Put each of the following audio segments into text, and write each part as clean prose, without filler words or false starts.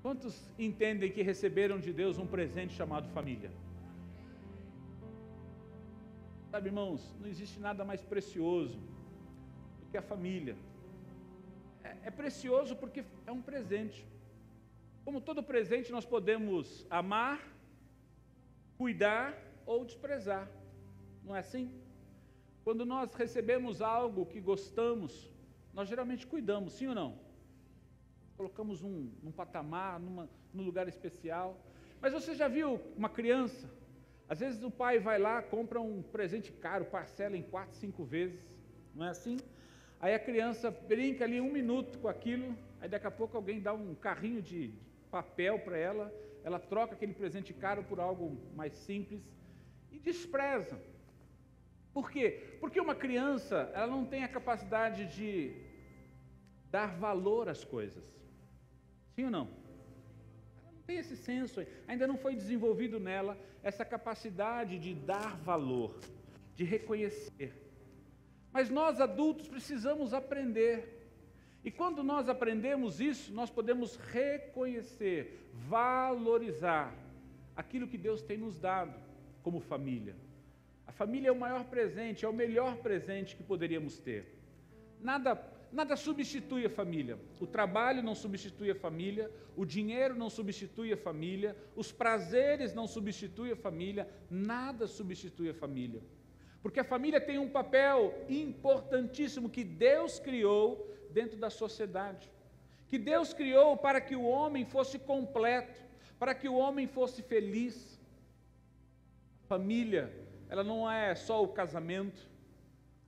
Quantos entendem que receberam de Deus um presente chamado família? Sabe, irmãos, não existe nada mais precioso do que a família. É precioso porque é um presente. Como todo presente, nós podemos amar, cuidar ou desprezar. Não é assim? Quando nós recebemos algo que gostamos, nós geralmente cuidamos, sim ou não? Colocamos num patamar, num lugar especial. Mas você já viu uma criança? Às vezes o pai vai lá, compra um presente caro, parcela em 4, 5 vezes, não é assim? Aí a criança brinca ali 1 minuto com aquilo, aí daqui a pouco alguém dá um carrinho de papel para ela, ela troca aquele presente caro por algo mais simples e despreza. Por quê? Porque uma criança, ela não tem a capacidade de dar valor às coisas. Sim ou não? Ela não tem esse senso, ainda não foi desenvolvido nela essa capacidade de dar valor, de reconhecer. Mas nós adultos precisamos aprender. E quando nós aprendemos isso, nós podemos reconhecer, valorizar aquilo que Deus tem nos dado como família. A família é o maior presente, é o melhor presente que poderíamos ter. Nada substitui a família. O trabalho não substitui a família, o dinheiro não substitui a família, os prazeres não substituem a família, nada substitui a família. Porque a família tem um papel importantíssimo que Deus criou dentro da sociedade. Que Deus criou para que o homem fosse completo, para que o homem fosse feliz. A família, ela não é só o casamento.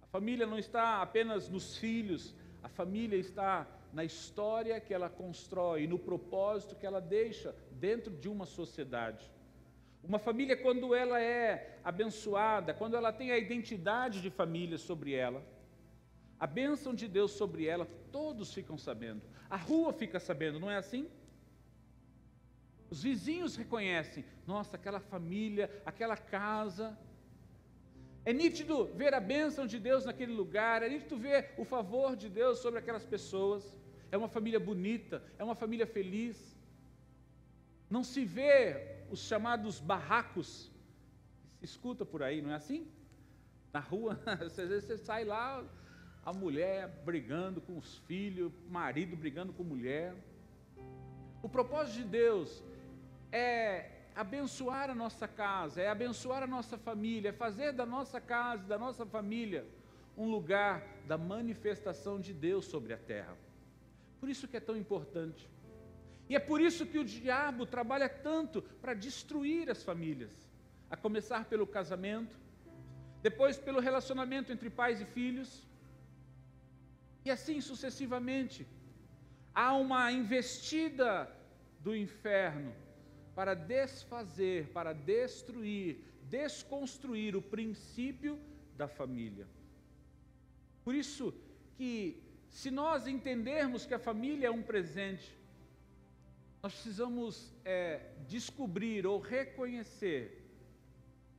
A família não está apenas nos filhos. A família está na história que ela constrói, no propósito que ela deixa dentro de uma sociedade. Uma família, quando ela é abençoada, quando ela tem a identidade de família sobre ela, a bênção de Deus sobre ela, todos ficam sabendo. A rua fica sabendo, não é assim? Os vizinhos reconhecem, nossa, aquela família, aquela casa. É nítido ver a bênção de Deus naquele lugar, é nítido ver o favor de Deus sobre aquelas pessoas. É uma família bonita, é uma família feliz. Não se vê os chamados barracos, que se escuta por aí, não é assim? Na rua, às vezes você sai lá, a mulher brigando com os filhos, o marido brigando com a mulher. O propósito de Deus é abençoar a nossa casa, é abençoar a nossa família, é fazer da nossa casa, da nossa família, um lugar da manifestação de Deus sobre a terra. Por isso que é tão importante. E é por isso que o diabo trabalha tanto para destruir as famílias, a começar pelo casamento, depois pelo relacionamento entre pais e filhos, e assim sucessivamente. Há uma investida do inferno para desfazer, para destruir, desconstruir o princípio da família. Por isso que, se nós entendermos que a família é um presente, nós precisamos descobrir ou reconhecer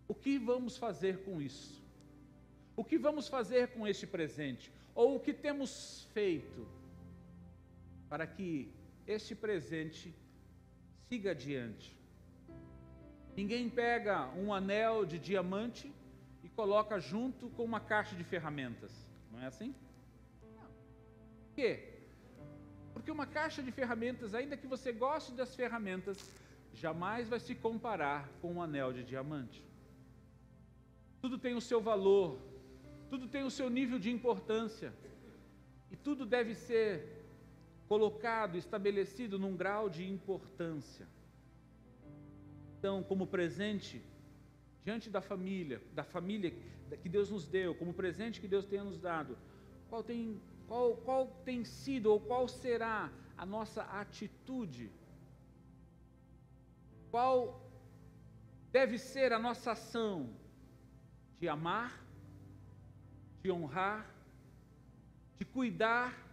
o que vamos fazer com isso. O que vamos fazer com este presente? Ou o que temos feito para que este presente siga adiante. Ninguém pega um anel de diamante e coloca junto com uma caixa de ferramentas. Não é assim? Não. Por quê? Porque uma caixa de ferramentas, ainda que você goste das ferramentas, jamais vai se comparar com um anel de diamante. Tudo tem o seu valor, tudo tem o seu nível de importância, e tudo deve ser colocado, estabelecido num grau de importância. Então, como presente, diante da família que Deus nos deu, como presente que Deus tenha nos dado, qual tem sido ou qual será a nossa atitude? Qual deve ser a nossa ação de amar, de honrar, de cuidar?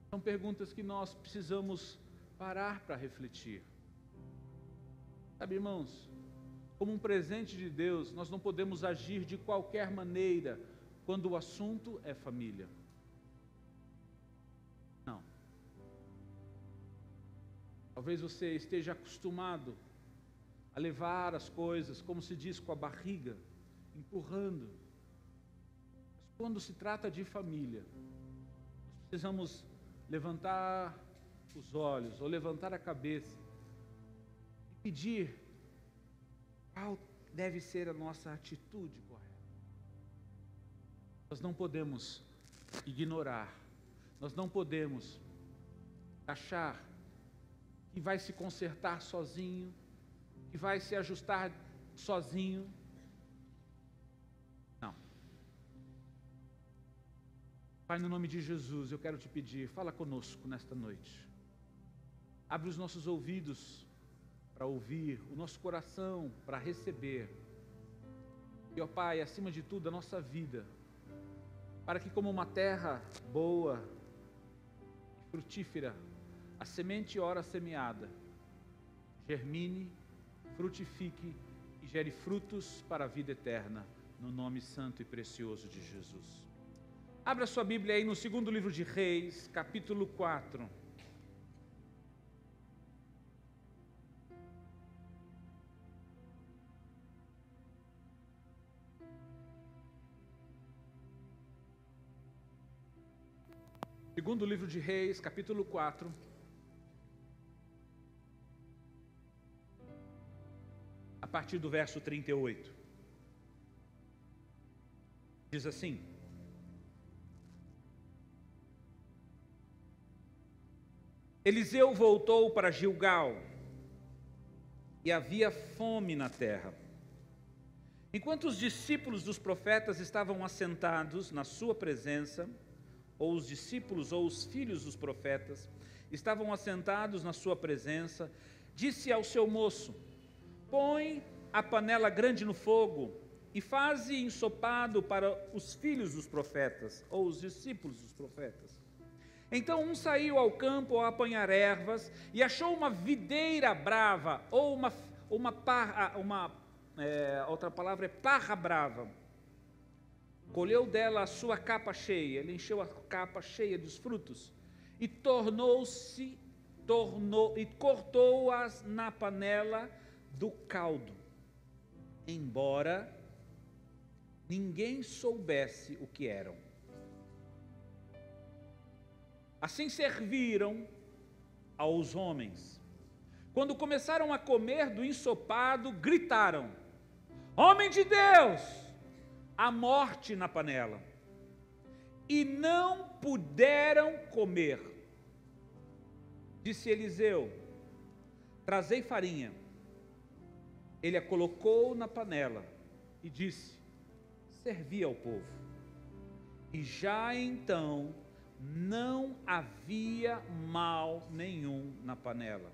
São perguntas que nós precisamos parar para refletir. Sabe, irmãos, como um presente de Deus, nós não podemos agir de qualquer maneira quando o assunto é família. Não. Talvez você esteja acostumado a levar as coisas, como se diz, com a barriga, empurrando. Mas quando se trata de família, nós precisamos levantar os olhos ou levantar a cabeça e pedir qual deve ser a nossa atitude correta. Nós não podemos ignorar, nós não podemos achar que vai se consertar sozinho, que vai se ajustar sozinho. Não. Pai, no nome de Jesus, eu quero te pedir, fala conosco nesta noite. Abre os nossos ouvidos para ouvir, o nosso coração para receber. E, ó Pai, acima de tudo, a nossa vida, para que como uma terra boa e frutífera, a semente ora semeada germine, frutifique e gere frutos para a vida eterna, no nome santo e precioso de Jesus. Abra sua Bíblia aí no segundo livro de Reis, capítulo 4. Segundo livro de Reis, capítulo 4. A partir do verso 38. Diz assim: Eliseu voltou para Gilgal, e havia fome na terra. Enquanto os discípulos dos profetas estavam assentados na sua presença, ou os discípulos ou os filhos dos profetas estavam assentados na sua presença, disse ao seu moço: põe a panela grande no fogo e faze ensopado para os filhos dos profetas, ou os discípulos dos profetas. Então um saiu ao campo a apanhar ervas e achou uma videira brava, ou outra palavra é parra brava. Colheu dela a sua capa cheia, ele encheu a capa cheia dos frutos e cortou-as na panela do caldo, embora ninguém soubesse o que eram. Assim serviram aos homens. Quando começaram a comer do ensopado, gritaram: Homem de Deus! A morte na panela, e não puderam comer. Disse Eliseu: trazei farinha. Ele a colocou na panela e disse: servi ao povo. E já então não havia mal nenhum na panela.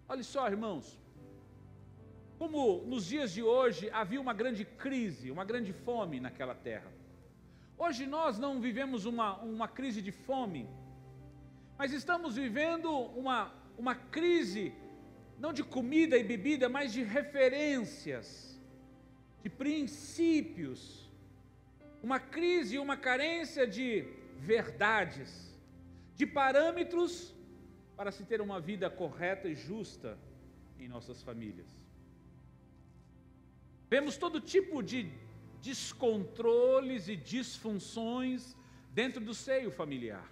Olha só, irmãos, como nos dias de hoje havia uma grande crise, uma grande fome naquela terra. Hoje nós não vivemos uma crise de fome, mas estamos vivendo uma crise, não de comida e bebida, mas de referências, de princípios, uma crise e uma carência de verdades, de parâmetros para se ter uma vida correta e justa em nossas famílias. Vemos todo tipo de descontroles e disfunções dentro do seio familiar.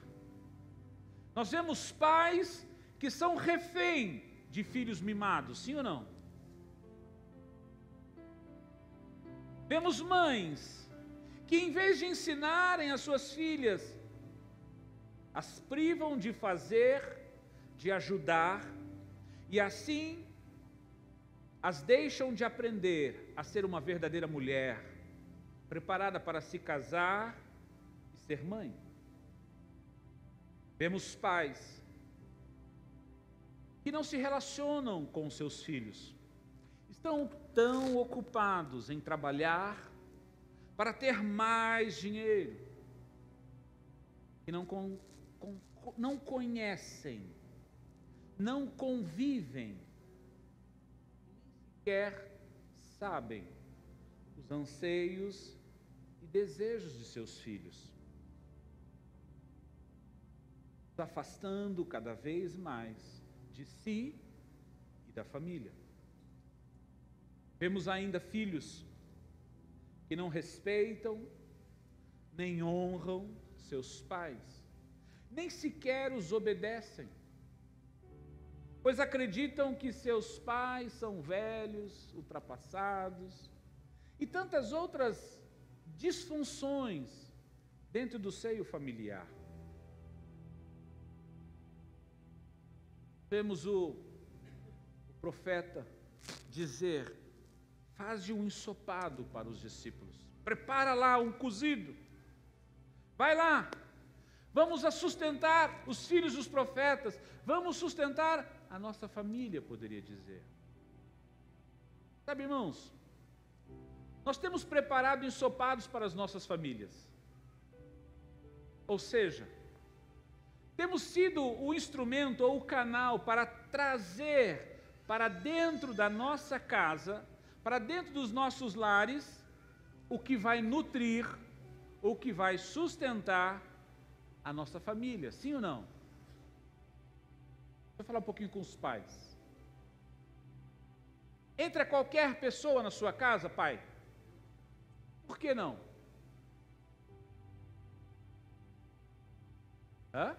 Nós vemos pais que são refém de filhos mimados, sim ou não? Vemos mães que, em vez de ensinarem as suas filhas, as privam de fazer, de ajudar, e assim as deixam de aprender a ser uma verdadeira mulher, preparada para se casar e ser mãe. Vemos pais que não se relacionam com seus filhos, estão tão ocupados em trabalhar para ter mais dinheiro, que não conhecem, não convivem, sequer sabem os anseios e desejos de seus filhos, se afastando cada vez mais de si e da família. Vemos ainda filhos que não respeitam, nem honram seus pais, nem sequer os obedecem, pois acreditam que seus pais são velhos, ultrapassados, e tantas outras disfunções dentro do seio familiar. Vemos o profeta dizer: faze um ensopado para os discípulos, prepara lá um cozido, vai lá, vamos sustentar os filhos dos profetas, vamos sustentar a nossa família, poderia dizer. Sabe, irmãos, nós temos preparado ensopados para as nossas famílias, ou seja, temos sido o instrumento ou o canal para trazer para dentro da nossa casa, para dentro dos nossos lares, o que vai nutrir, o que vai sustentar a nossa família, sim ou não? Vou falar um pouquinho com os pais. Entra qualquer pessoa na sua casa, pai? Por que não? Hã?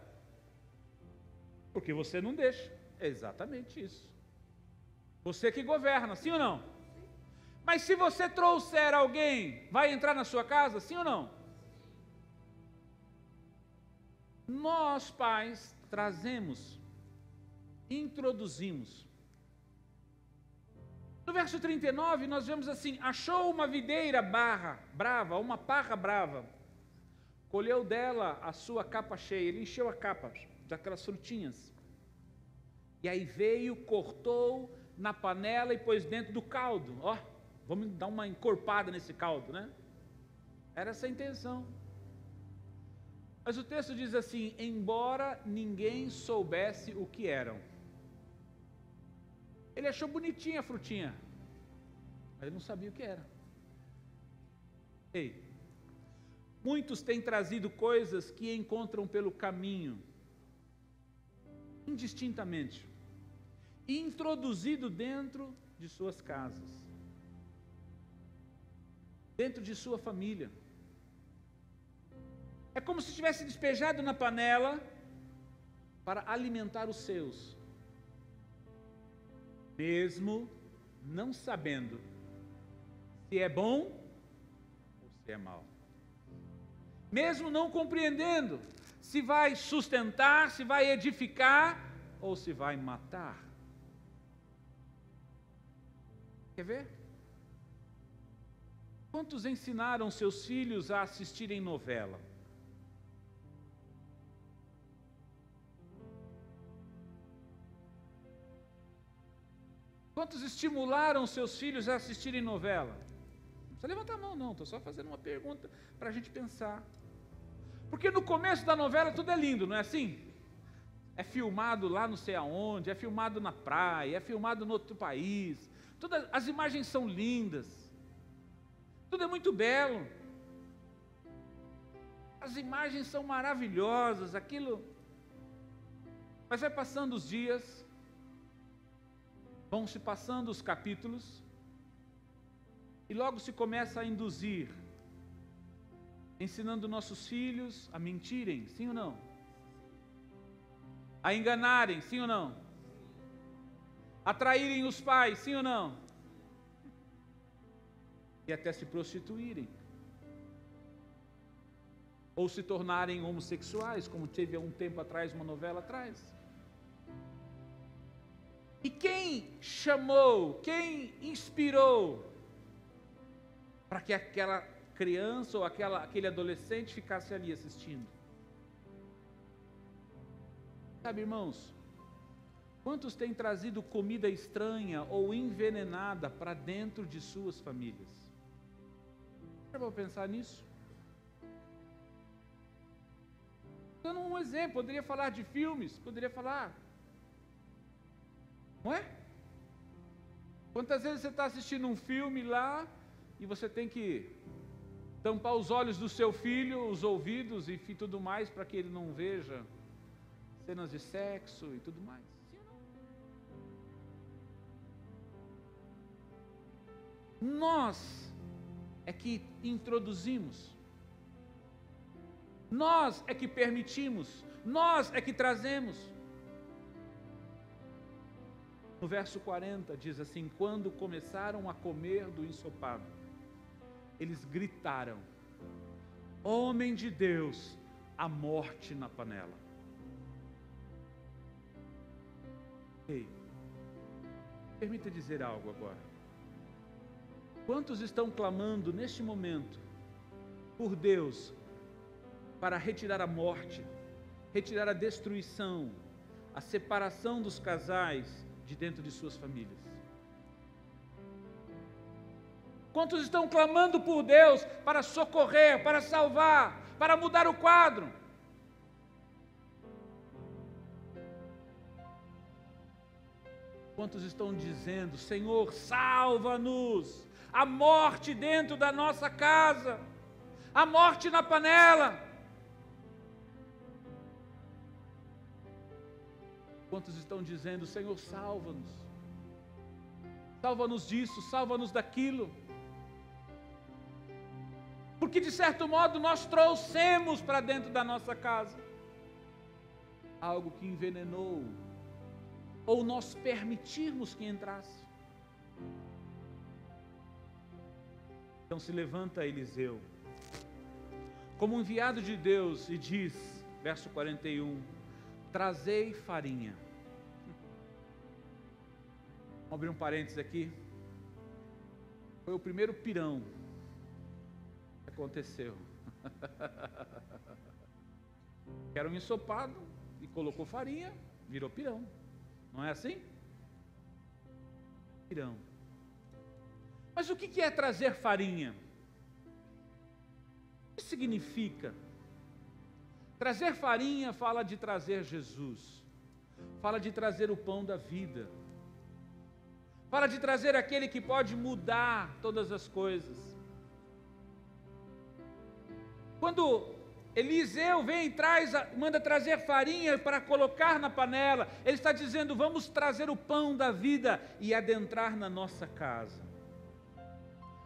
Porque você não deixa. É exatamente isso. Você que governa, sim ou não? Mas se você trouxer alguém, vai entrar na sua casa, sim ou não? Nós, pais, trazemos, introduzimos. No verso 39, nós vemos assim: achou uma videira brava, uma parra brava, colheu dela a sua capa cheia, ele encheu a capa daquelas frutinhas, e aí veio, cortou na panela e pôs dentro do caldo. Ó, vamos dar uma encorpada nesse caldo, né? Era essa a intenção. Mas o texto diz assim: embora ninguém soubesse o que eram. Ele achou bonitinha a frutinha, mas ele não sabia o que era. Ei, muitos têm trazido coisas que encontram pelo caminho, indistintamente, e introduzido dentro de suas casas, dentro de sua família. É como se tivesse despejado na panela para alimentar os seus, mesmo não sabendo se é bom ou se é mal, mesmo não compreendendo se vai sustentar, se vai edificar ou se vai matar. Quer ver? Quantos ensinaram seus filhos a assistirem novela? Quantos estimularam seus filhos a assistirem novela? Não precisa levantar a mão não, estou só fazendo uma pergunta para a gente pensar. Porque no começo da novela tudo é lindo, não é assim? É filmado lá não sei aonde, é filmado na praia, é filmado no outro país, todas as imagens são lindas, tudo é muito belo, as imagens são maravilhosas, aquilo. Mas vai passando os dias, vão se passando os capítulos, e logo se começa a induzir, ensinando nossos filhos a mentirem, sim ou não? A enganarem, sim ou não? A traírem os pais, sim ou não? E até se prostituírem. Ou se tornarem homossexuais, como teve há um tempo atrás, uma novela atrás. E quem chamou, quem inspirou para que aquela criança ou aquele adolescente ficasse ali assistindo? Sabe, irmãos, quantos têm trazido comida estranha ou envenenada para dentro de suas famílias? Já vou pensar nisso? Dando um exemplo, poderia falar de filmes, poderia falar, não é? Quantas vezes você está assistindo um filme lá e você tem que tampar os olhos do seu filho, os ouvidos e tudo mais, para que ele não veja cenas de sexo e tudo mais? Sim ou não? Nós é que introduzimos, nós é que permitimos, nós é que trazemos. No verso 40 diz assim: quando começaram a comer do ensopado, eles gritaram: homem de Deus, a morte na panela. Ei, permita dizer algo agora. Quantos estão clamando neste momento por Deus para retirar a morte, retirar a destruição, a separação dos casais de dentro de suas famílias? Quantos estão clamando por Deus para socorrer, para salvar, para mudar o quadro? Quantos estão dizendo: Senhor, salva-nos, a morte dentro da nossa casa, a morte na panela? Quantos estão dizendo: Senhor, salva-nos, salva-nos disso, salva-nos daquilo? Porque de certo modo nós trouxemos para dentro da nossa casa algo que envenenou, ou nós permitirmos que entrasse. Então se levanta Eliseu, como enviado de Deus, e diz, verso 41, trazei farinha. Vamos abrir um parênteses aqui. Foi o primeiro pirão que aconteceu. Era um ensopado e colocou farinha, virou pirão. Não é assim? Pirão. Mas o que é trazer farinha? O que significa? Trazer farinha fala de trazer Jesus, fala de trazer o pão da vida, fala de trazer aquele que pode mudar todas as coisas. Quando Eliseu vem e manda trazer farinha para colocar na panela, ele está dizendo: vamos trazer o pão da vida e adentrar na nossa casa.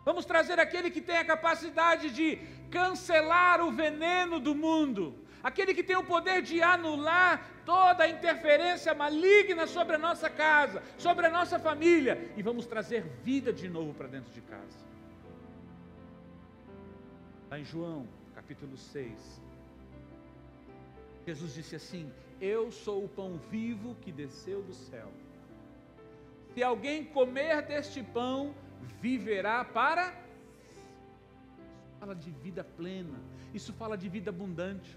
Vamos trazer aquele que tem a capacidade de cancelar o veneno do mundo, aquele que tem o poder de anular toda a interferência maligna sobre a nossa casa, sobre a nossa família, e vamos trazer vida de novo para dentro de casa. Lá em João capítulo 6, Jesus disse assim: eu sou o pão vivo que desceu do céu. Se alguém comer deste pão, viverá para... Isso fala de vida plena, isso fala de vida abundante.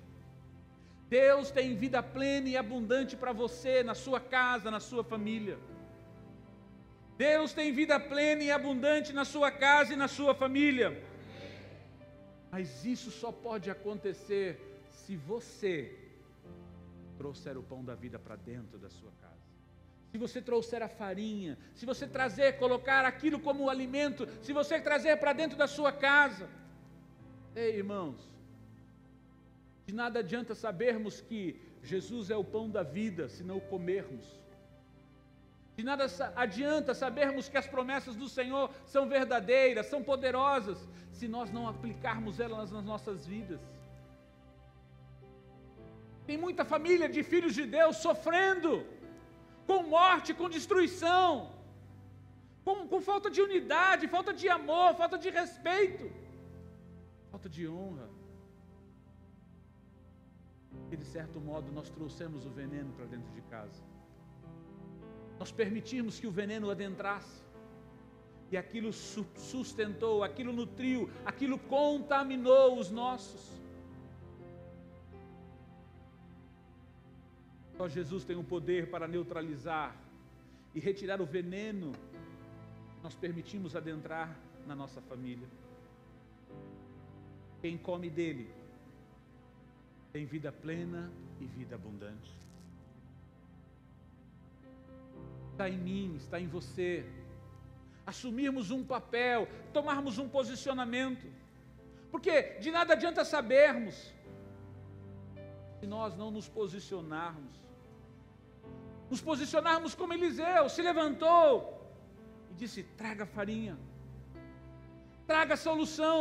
Deus tem vida plena e abundante para você, na sua casa, na sua família. Deus tem vida plena e abundante na sua casa e na sua família. Mas isso só pode acontecer se você trouxer o pão da vida para dentro da sua casa. Se você trouxer a farinha, se você colocar aquilo como alimento, se você trazer para dentro da sua casa. Ei, irmãos, de nada adianta sabermos que Jesus é o pão da vida se não o comermos. De nada adianta sabermos que as promessas do Senhor são verdadeiras, são poderosas, se nós não aplicarmos elas nas nossas vidas. Tem muita família de filhos de Deus sofrendo, com morte, com destruição, com falta de unidade, falta de amor, falta de respeito, falta de honra. E de certo modo nós trouxemos o veneno para dentro de casa. Nós permitimos que o veneno adentrasse, e aquilo sustentou, aquilo nutriu, aquilo contaminou os nossos. Só Jesus tem o poder para neutralizar e retirar o veneno que nós permitimos adentrar na nossa família. Quem come dele tem vida plena e vida abundante. Está em mim, está em você. Assumirmos um papel, tomarmos um posicionamento. Porque de nada adianta sabermos se nós não nos posicionarmos. Nos posicionarmos como Eliseu, se levantou e disse: traga farinha. traga solução.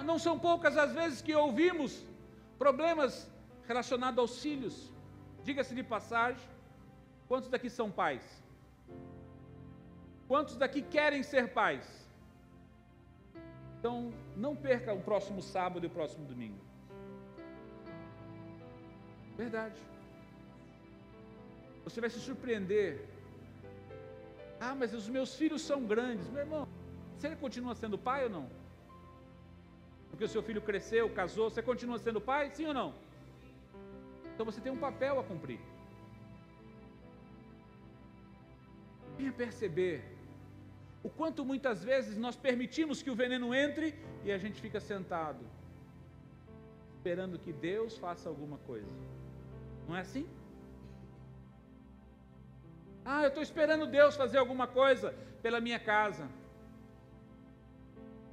Não são poucas as vezes que ouvimos problemas relacionados aos filhos. Diga-se de passagem, quantos daqui são pais? Quantos daqui querem ser pais? Então, não perca o próximo sábado e o próximo domingo. Verdade. Você vai se surpreender. Ah, mas os meus filhos são grandes. Meu irmão, você continua sendo pai ou não? Porque o seu filho cresceu, casou, você continua sendo pai? Sim ou não? Então você tem um papel a cumprir. Venha perceber o quanto muitas vezes nós permitimos que o veneno entre e a gente fica sentado, esperando que Deus faça alguma coisa. Não é assim? Ah, eu estou esperando Deus fazer alguma coisa pela minha casa.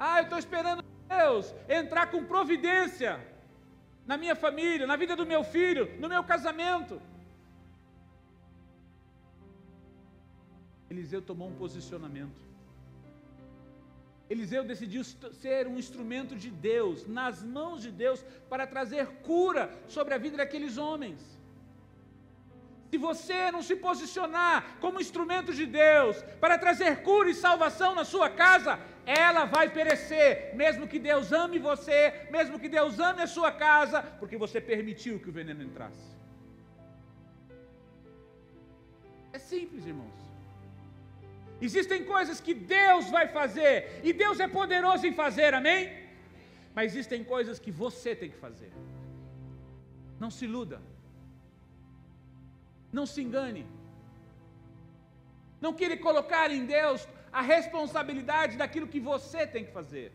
Ah, eu estou esperando Deus entrar com providência na minha família, na vida do meu filho, no meu casamento. Eliseu tomou um posicionamento. Eliseu decidiu ser um instrumento de Deus, nas mãos de Deus, para trazer cura sobre a vida daqueles homens. Se você não se posicionar como instrumento de Deus, para trazer cura e salvação na sua casa, ela vai perecer, mesmo que Deus ame você, mesmo que Deus ame a sua casa, porque você permitiu que o veneno entrasse. É simples, irmãos. Existem coisas que Deus vai fazer, e Deus é poderoso em fazer, amém? Mas existem coisas que você tem que fazer. Não se iluda. Não se engane. Não queira colocar em Deus a responsabilidade daquilo que você tem que fazer.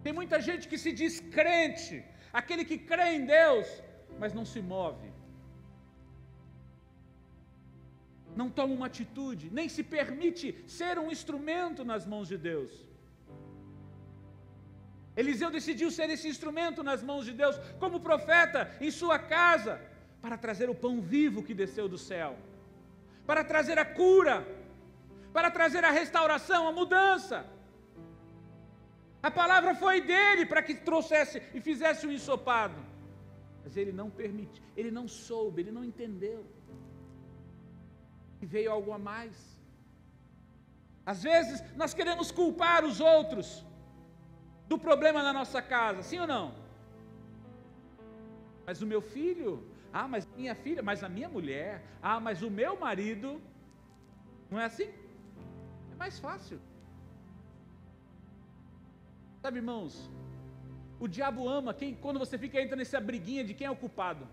Tem muita gente que se diz crente, aquele que crê em Deus, mas não se move. Não toma uma atitude, nem se permite ser um instrumento nas mãos de Deus. Eliseu decidiu ser esse instrumento nas mãos de Deus, como profeta em sua casa, para trazer o pão vivo que desceu do céu, para trazer a cura, para trazer a restauração, a mudança. A palavra foi dele para que trouxesse e fizesse o ensopado, mas ele não permitiu, ele não soube, ele não entendeu. E veio algo a mais. Às vezes nós queremos culpar os outros do problema na nossa casa, sim ou não? Mas o meu filho, mas a minha filha, mas a minha mulher, mas o meu marido, não é assim? É mais fácil. Sabe, irmãos, o diabo ama quando você entra nessa briguinha de quem é o culpado.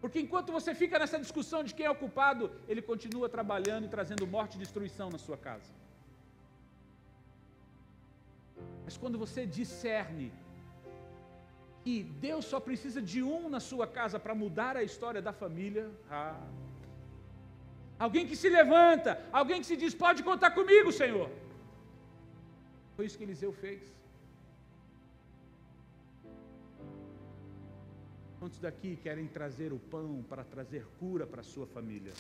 Porque enquanto você fica nessa discussão de quem é o culpado, ele continua trabalhando e trazendo morte e destruição na sua casa. Mas quando você discerne que Deus só precisa de um na sua casa para mudar a história da família, alguém que se levanta, alguém que se diz, pode contar comigo, Senhor. Foi isso que Eliseu fez. Quantos daqui querem trazer o pão para trazer cura para a sua família?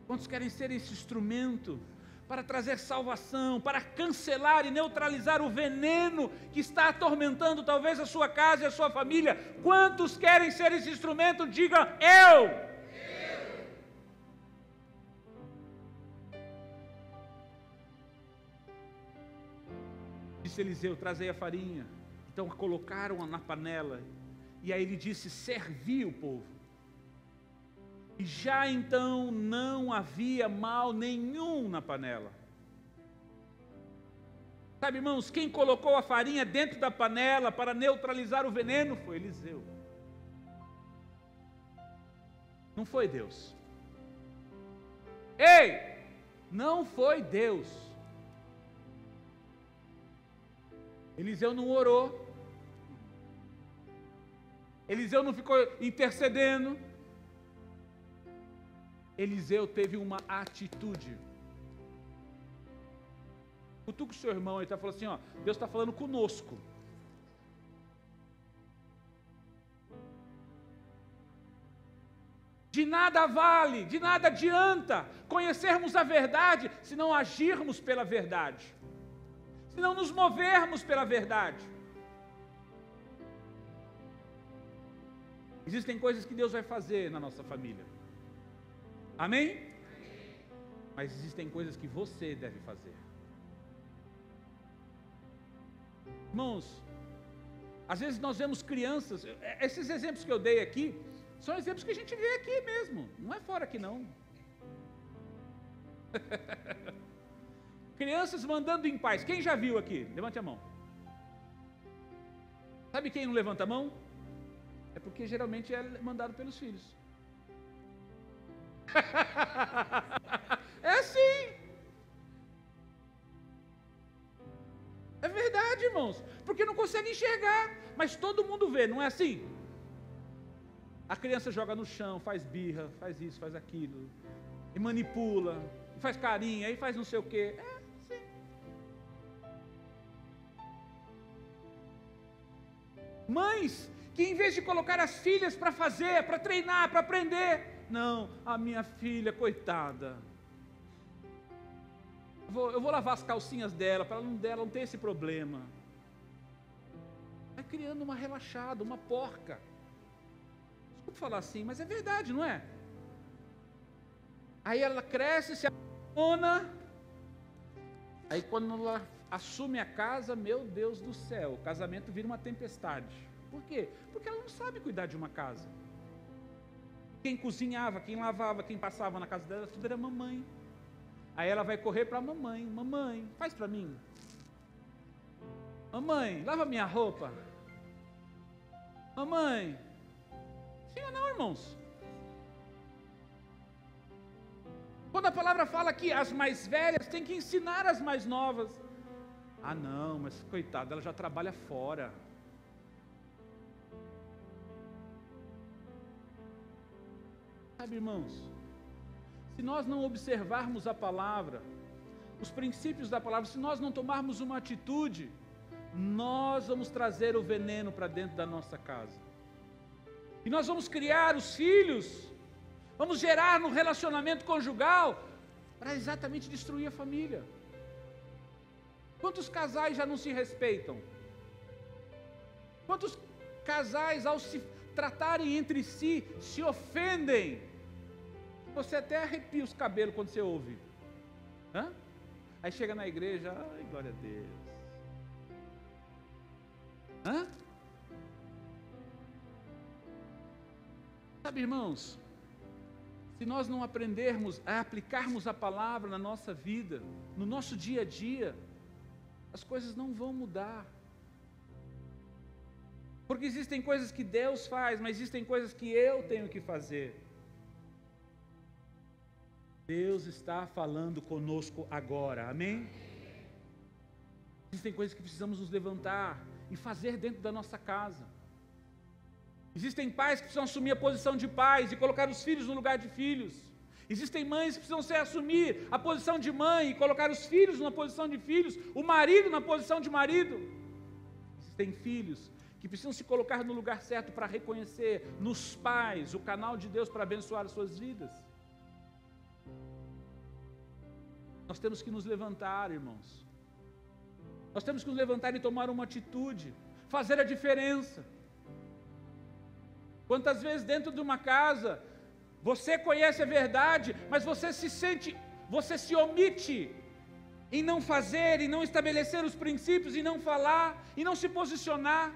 Quantos querem ser esse instrumento para trazer salvação, para cancelar e neutralizar o veneno que está atormentando talvez a sua casa e a sua família? Quantos querem ser esse instrumento? Diga, eu! Disse Eliseu, trazei a farinha. Então colocaram-a na panela. E aí ele disse, servi o povo. E já então não havia mal nenhum na panela. Sabe, irmãos, quem colocou a farinha dentro da panela para neutralizar o veneno foi Eliseu. Não foi Deus. Ei, não foi Deus. Eliseu não orou. Eliseu não ficou intercedendo. Eliseu teve uma atitude. Cutuca o seu irmão, ele está falando assim, Deus está falando conosco. De nada vale, de nada adianta conhecermos a verdade se não agirmos pela verdade, se não nos movermos pela verdade. Existem coisas que Deus vai fazer na nossa família. Amém? Mas existem coisas que você deve fazer. Irmãos, às vezes nós vemos crianças, esses exemplos que eu dei aqui, são exemplos que a gente vê aqui mesmo, não é fora aqui não. Crianças mandando em paz. Quem já viu aqui? Levante a mão. Sabe quem não levanta a mão? É porque geralmente é mandado pelos filhos. É assim. É verdade, irmãos. Porque não consegue enxergar. Mas todo mundo vê, não é assim? A criança joga no chão, faz birra, faz isso, faz aquilo, e manipula, e faz carinho, aí faz não sei o quê. É assim. Mães que em vez de colocar as filhas para fazer, para treinar, para aprender, não, a minha filha, coitada, eu vou lavar as calcinhas dela, para ela não ter esse problema. Vai criando uma relaxada, uma porca. Desculpa falar assim, mas é verdade, não é? Aí ela cresce, se abandona, aí quando ela assume a casa, meu Deus do céu, o casamento vira uma tempestade. Por quê? Porque ela não sabe cuidar de uma casa. Quem cozinhava, quem lavava, quem passava na casa dela, tudo era mamãe. Aí ela vai correr para a mamãe. Mamãe, faz para mim. Mamãe, lava minha roupa. Mamãe. Sim ou não, irmãos? Quando a palavra fala que as mais velhas têm que ensinar as mais novas. Ah não, mas coitada, ela já trabalha fora. Sabe, irmãos, se nós não observarmos a palavra, os princípios da palavra, se nós não tomarmos uma atitude, nós vamos trazer o veneno para dentro da nossa casa. E nós vamos criar os filhos, vamos gerar no relacionamento conjugal, para exatamente destruir a família. Quantos casais já não se respeitam? Quantos casais, ao se tratarem entre si, se ofendem? Você até arrepia os cabelos quando você ouve. Hã? Aí chega na igreja, ai, glória a Deus. Hã? Sabe, irmãos, se nós não aprendermos a aplicarmos a palavra na nossa vida, no nosso dia a dia, as coisas não vão mudar. Porque existem coisas que Deus faz, mas existem coisas que eu tenho que fazer. Deus está falando conosco agora, amém? Existem coisas que precisamos nos levantar e fazer dentro da nossa casa. Existem pais que precisam assumir a posição de pais e colocar os filhos no lugar de filhos. Existem mães que precisam assumir a posição de mãe e colocar os filhos na posição de filhos, o marido na posição de marido. Existem filhos que precisam se colocar no lugar certo para reconhecer nos pais o canal de Deus para abençoar as suas vidas. Nós temos que nos levantar, irmãos. Nós temos que nos levantar e tomar uma atitude, fazer a diferença. Quantas vezes dentro de uma casa, você conhece a verdade, mas você se omite em não fazer, em não estabelecer os princípios, em não falar, em não se posicionar.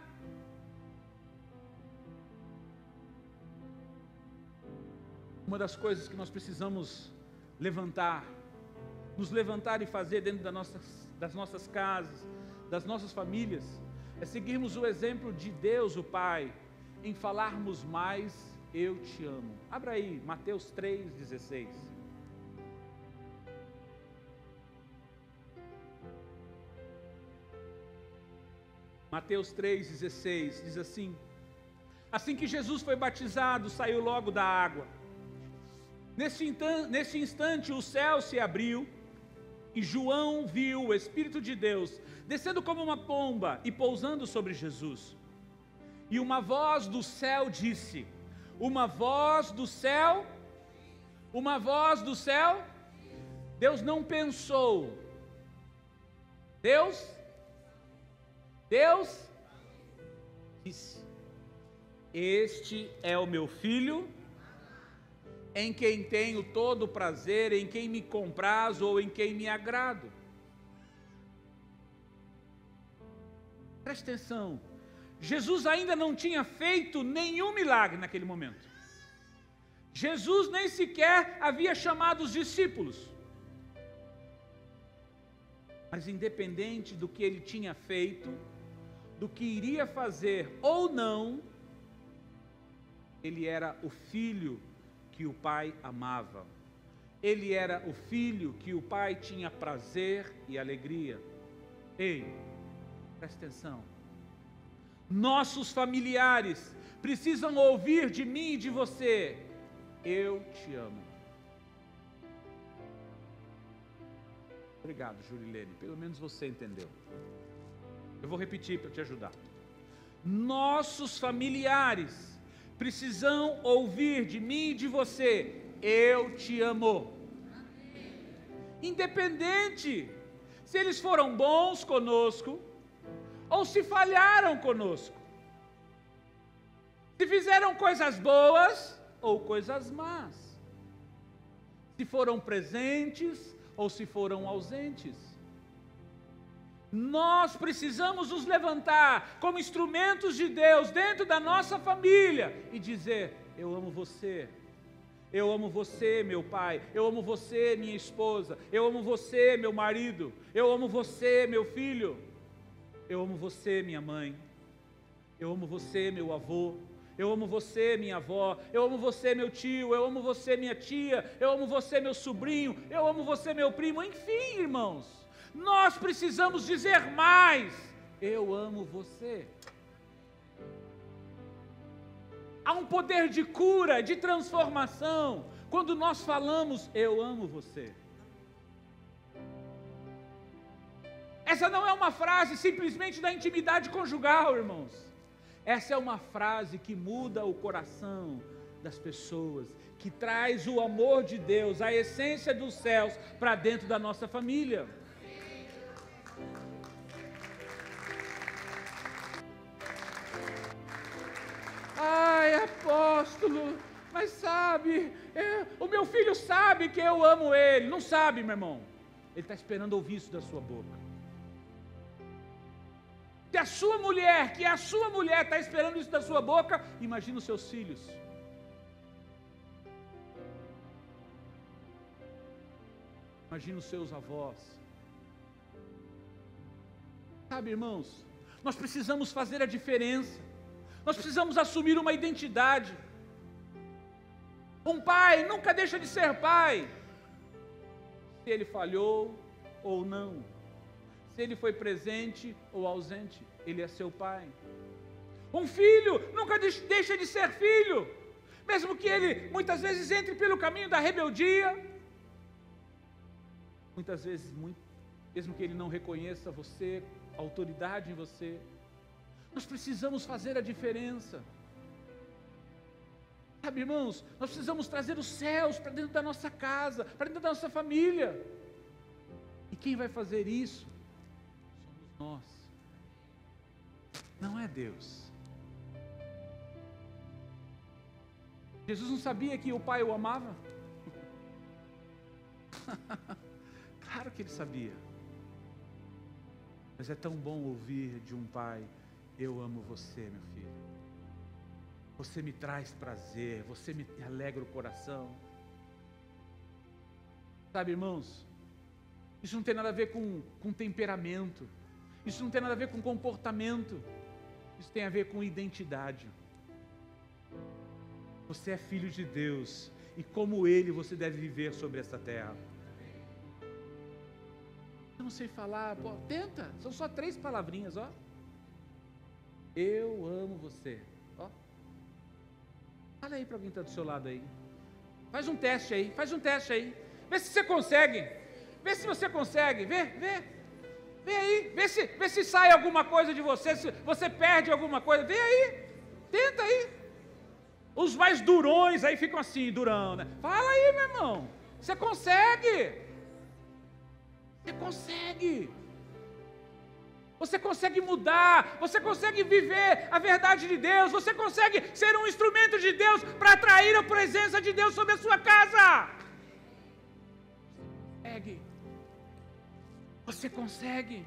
Uma das coisas que nós precisamos nos levantar e fazer dentro das nossas casas, das nossas famílias, é seguirmos o exemplo de Deus, o Pai, em falarmos mais, eu te amo. Abra aí, Mateus 3,16. Mateus 3,16 diz assim: assim que Jesus foi batizado, saiu logo da água. Nesse instante o céu se abriu e João viu o Espírito de Deus descendo como uma pomba e pousando sobre Jesus. E uma voz do céu disse: Uma voz do céu. Uma voz do céu. Deus não pensou. Deus disse: este é o meu filho, em quem tenho todo o prazer, em quem me compraz ou em quem me agrado. Preste atenção, Jesus ainda não tinha feito nenhum milagre naquele momento. Jesus nem sequer havia chamado os discípulos. Mas independente do que ele tinha feito, do que iria fazer ou não, ele era o filho que o Pai amava. Ele era o filho que o Pai tinha prazer e alegria. Ei, presta atenção. Nossos familiares precisam ouvir de mim e de você: eu te amo. Obrigado, Jurilene, pelo menos você entendeu. Eu vou repetir para te ajudar. Nossos familiares precisam ouvir de mim e de você: eu te amo. Independente se eles foram bons conosco ou se falharam conosco, se fizeram coisas boas ou coisas más, se foram presentes ou se foram ausentes. Nós precisamos nos levantar como instrumentos de Deus dentro da nossa família e dizer: eu amo você. Eu amo você, meu pai. Eu amo você, minha esposa. Eu amo você, meu marido. Eu amo você, meu filho. Eu amo você, minha mãe. Eu amo você, meu avô. Eu amo você, minha avó. Eu amo você, meu tio. Eu amo você, minha tia. Eu amo você, meu sobrinho. Eu amo você, meu primo. Enfim, irmãos, nós precisamos dizer mais: eu amo você. Há um poder de cura, de transformação, quando nós falamos: eu amo você. Essa não é uma frase simplesmente da intimidade conjugal, irmãos. Essa é uma frase que muda o coração das pessoas, que traz o amor de Deus, a essência dos céus, para dentro da nossa família. Ai, apóstolo, mas sabe, o meu filho sabe que eu amo ele. Não sabe, meu irmão. Ele está esperando ouvir isso da sua boca. Que a sua mulher está esperando isso da sua boca, imagina os seus filhos. Imagina os seus avós. Sabe, irmãos, nós precisamos fazer a diferença. Nós precisamos assumir uma identidade. Um pai nunca deixa de ser pai, se ele falhou ou não, se ele foi presente ou ausente, ele é seu pai. Um filho nunca deixa de ser filho, mesmo que ele muitas vezes entre pelo caminho da rebeldia, muitas vezes, mesmo que ele não reconheça você, a autoridade em você. Nós precisamos fazer a diferença. Sabe, irmãos, nós precisamos trazer os céus para dentro da nossa casa, para dentro da nossa família. E quem vai fazer isso? Somos nós. Não é Deus. Jesus não sabia que o Pai o amava? Claro que ele sabia. Mas é tão bom ouvir de um pai: eu amo você, meu filho. Você me traz prazer, você me alegra o coração. Sabe, irmãos, isso não tem nada a ver com temperamento. Isso não tem nada a ver com comportamento. Isso tem a ver com identidade. Você é filho de Deus, e como Ele você deve viver sobre essa terra. Eu não sei falar, pô, tenta, são só 3 palavrinhas, ó. Eu amo você. Ó. Fala aí para alguém que está do seu lado aí. Faz um teste aí, Vê se você consegue. Vê se você consegue. Vê aí. Vê se sai alguma coisa de você, se você perde alguma coisa. Vê aí. Tenta aí. Os os mais durões, aí ficam assim, durão, né? Fala aí, meu irmão. Você consegue. Você consegue. Você consegue mudar, você consegue viver a verdade de Deus, você consegue ser um instrumento de Deus para atrair a presença de Deus sobre a sua casa. Você consegue.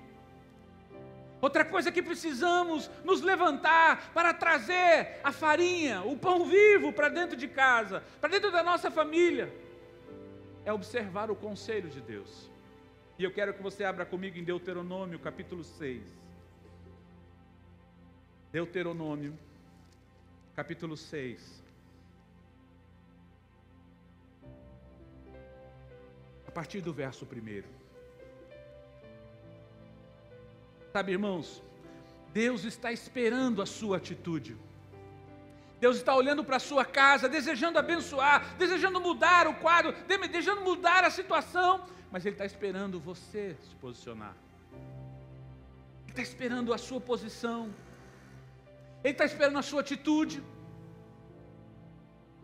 Outra coisa que precisamos nos levantar para trazer a farinha, o pão vivo para dentro de casa, para dentro da nossa família, é observar o conselho de Deus. E eu quero que você abra comigo em Deuteronômio, capítulo 6. Deuteronômio, capítulo 6. A partir do verso 1. Sabe, irmãos, Deus está esperando a sua atitude. Deus está olhando para a sua casa, desejando abençoar, desejando mudar o quadro, desejando mudar a situação, mas Ele está esperando você se posicionar. Ele está esperando a sua posição. Ele está esperando a sua atitude.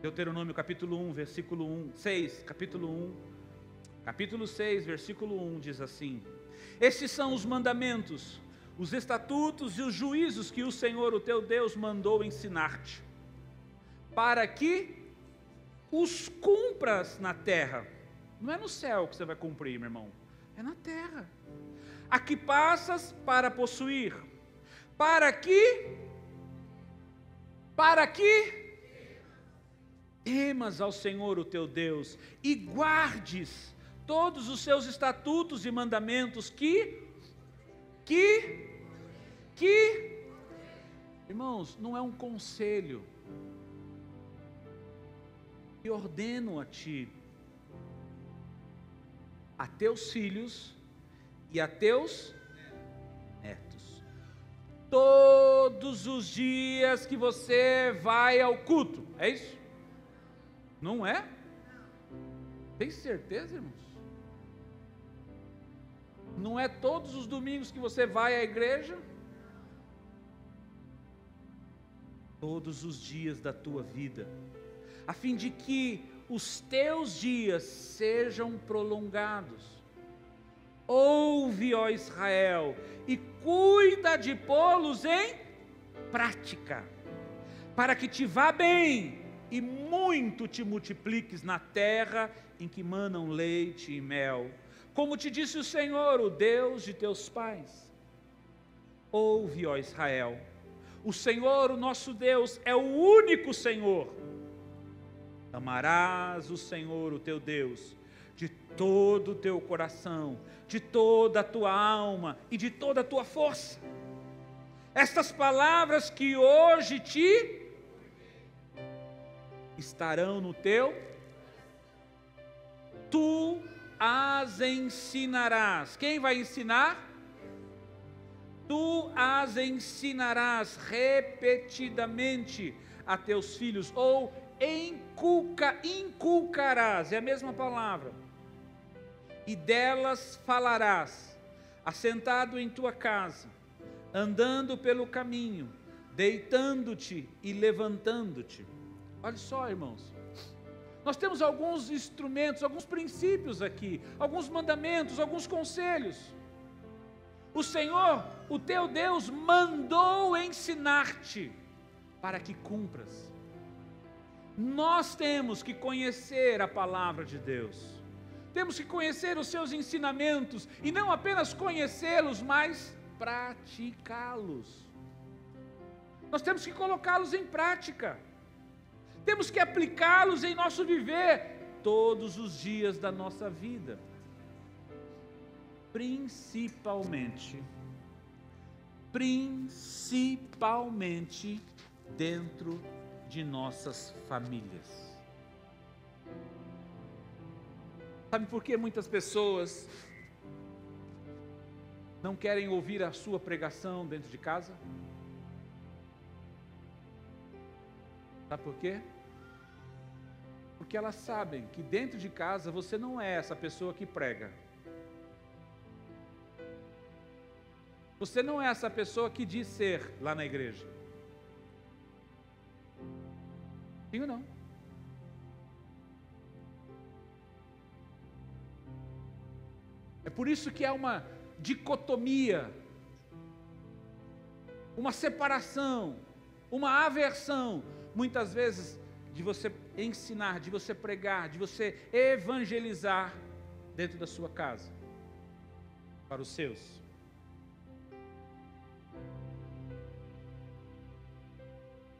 Deuteronômio capítulo 1, versículo 1, 6, capítulo 6, versículo 1 diz assim: estes são os mandamentos, os estatutos e os juízos que o Senhor, o teu Deus, mandou ensinar-te, para que os cumpras na terra. Não é no céu que você vai cumprir, meu irmão, é na terra. Aqui passas para possuir, para que temas ao Senhor, o teu Deus, e guardes todos os seus estatutos e mandamentos que irmãos, não é um conselho, que ordeno a ti, a teus filhos e a teus netos, todos os dias que você vai ao culto. É isso? Não é? Tem certeza, irmãos? Não é todos os domingos que você vai à igreja? Todos os dias da tua vida, a fim de que os teus dias sejam prolongados. Ouve, ó Israel, e cuida de pô-los em prática, para que te vá bem e muito te multipliques na terra em que manam leite e mel, como te disse o Senhor, o Deus de teus pais. Ouve, ó Israel, o Senhor, o nosso Deus, é o único Senhor. Amarás o Senhor, o teu Deus, de todo o teu coração, de toda a tua alma e de toda a tua força. Estas palavras que hoje te estarão no teu, tu as ensinarás. Quem vai ensinar? Tu as ensinarás repetidamente a teus filhos, ou inculcarás, é a mesma palavra, e delas falarás, assentado em tua casa, andando pelo caminho, deitando-te e levantando-te. Olha só, irmãos, nós temos alguns instrumentos, alguns princípios aqui, alguns mandamentos, alguns conselhos. O Senhor, o teu Deus, mandou ensinar-te para que cumpras. Nós temos que conhecer a palavra de Deus, temos que conhecer os seus ensinamentos, e não apenas conhecê-los, mas praticá-los. Nós temos que colocá-los em prática, temos que aplicá-los em nosso viver, todos os dias da nossa vida, principalmente dentro de nossas famílias. Sabe por que muitas pessoas não querem ouvir a sua pregação dentro de casa? Sabe por quê? Porque elas sabem que dentro de casa você não é essa pessoa que prega. Você não é essa pessoa que diz ser lá na igreja. Sim ou não? É por isso que há uma dicotomia, uma separação, uma aversão, muitas vezes, de você ensinar, de você pregar, de você evangelizar dentro da sua casa, para os seus.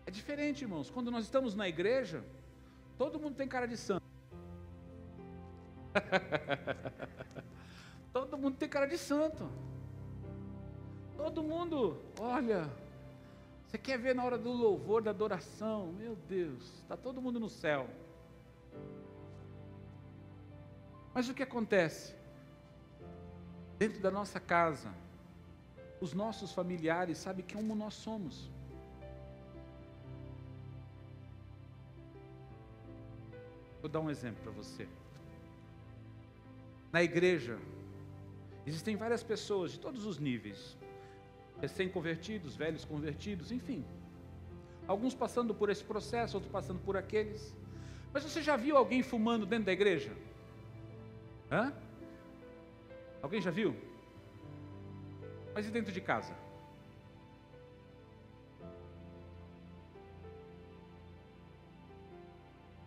É diferente, irmãos, quando nós estamos na igreja, todo mundo tem cara de santo. Todo mundo tem cara de santo. Todo mundo, olha, você quer ver na hora do louvor, da adoração, meu Deus, está todo mundo no céu. Mas o que acontece? Dentro da nossa casa, os nossos familiares sabem como nós somos. Vou dar um exemplo para você. Na igreja, existem várias pessoas de todos os níveis, recém-convertidos, velhos convertidos, enfim. Alguns passando por esse processo, outros passando por aqueles. Mas você já viu alguém fumando dentro da igreja? Hã? Alguém já viu? Mas e dentro de casa?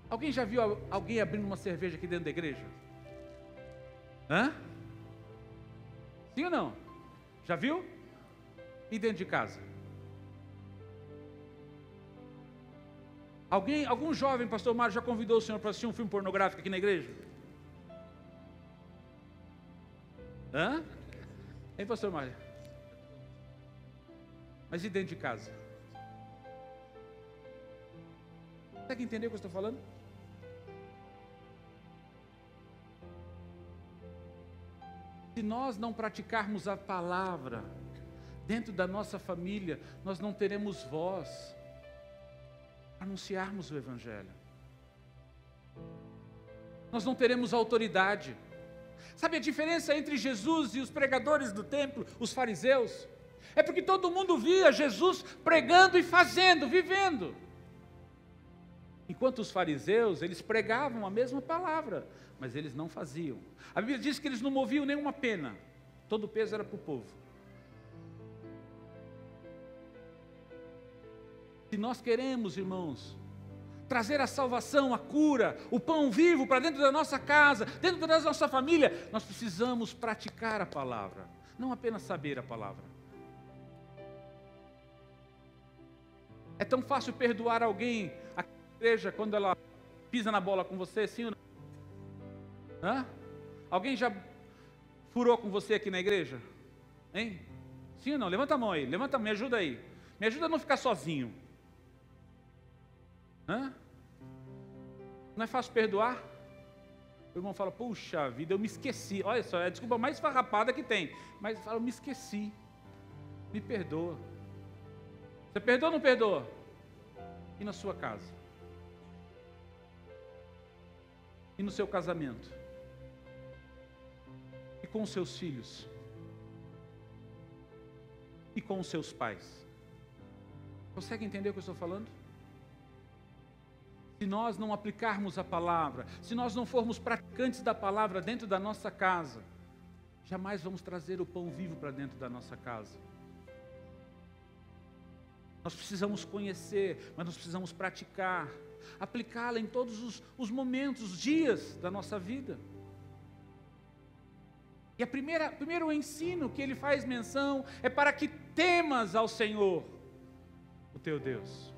Alguém já viu alguém abrindo uma cerveja aqui dentro da igreja? Hã? Sim ou não? Já viu? E dentro de casa? Algum jovem, pastor Mário, já convidou o senhor para assistir um filme pornográfico aqui na igreja? Hã? Hein, pastor Mário? Mas e dentro de casa? Consegue entender o que eu estou falando? Se nós não praticarmos a palavra dentro da nossa família, nós não teremos voz para anunciarmos o Evangelho. Nós não teremos autoridade. Sabe a diferença entre Jesus e os pregadores do templo, os fariseus? É porque todo mundo via Jesus pregando e fazendo, vivendo. Enquanto os fariseus, eles pregavam a mesma palavra, mas eles não faziam. A Bíblia diz que eles não moviam nenhuma pena, todo o peso era para o povo. Se nós queremos, irmãos, trazer a salvação, a cura, o pão vivo para dentro da nossa casa, dentro da nossa família, nós precisamos praticar a palavra, não apenas saber a palavra. É tão fácil perdoar alguém aqui na igreja quando ela pisa na bola com você, sim ou não? Hã? Alguém já furou com você aqui na igreja? Hein? Sim ou não? Levanta a mão aí, levanta a mão, me ajuda aí. Me ajuda a não ficar sozinho. Hã? Não é fácil perdoar? O irmão fala, puxa vida, eu me esqueci. Olha só, é a desculpa mais farrapada que tem. Mas fala, eu me esqueci. Me perdoa. Você perdoa ou não perdoa? E na sua casa? E no seu casamento? E com os seus filhos? E com os seus pais? Consegue entender o que eu estou falando? Se nós não aplicarmos a palavra, se nós não formos praticantes da palavra dentro da nossa casa, jamais vamos trazer o pão vivo para dentro da nossa casa. Nós precisamos conhecer, mas nós precisamos praticar, aplicá-la em todos os momentos, os dias da nossa vida. E primeiro ensino que ele faz menção é para que temas ao Senhor, o teu Deus.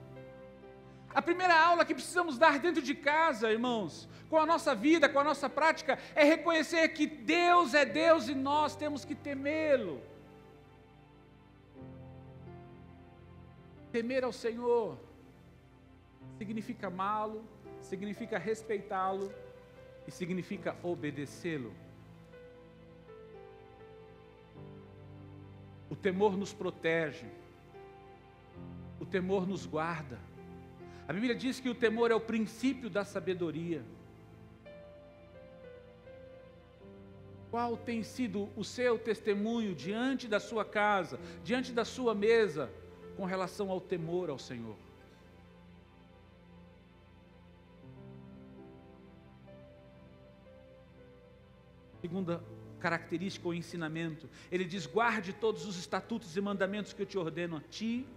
A primeira aula que precisamos dar dentro de casa, irmãos, com a nossa vida, com a nossa prática, é reconhecer que Deus é Deus e nós temos que temê-lo. Temer ao Senhor significa amá-lo, significa respeitá-lo e significa obedecê-lo. O temor nos protege, o temor nos guarda. A Bíblia diz que o temor é o princípio da sabedoria. Qual tem sido o seu testemunho diante da sua casa, diante da sua mesa, com relação ao temor ao Senhor? Segunda característica ou ensinamento, ele diz: guarde todos os estatutos e mandamentos que eu te ordeno a ti,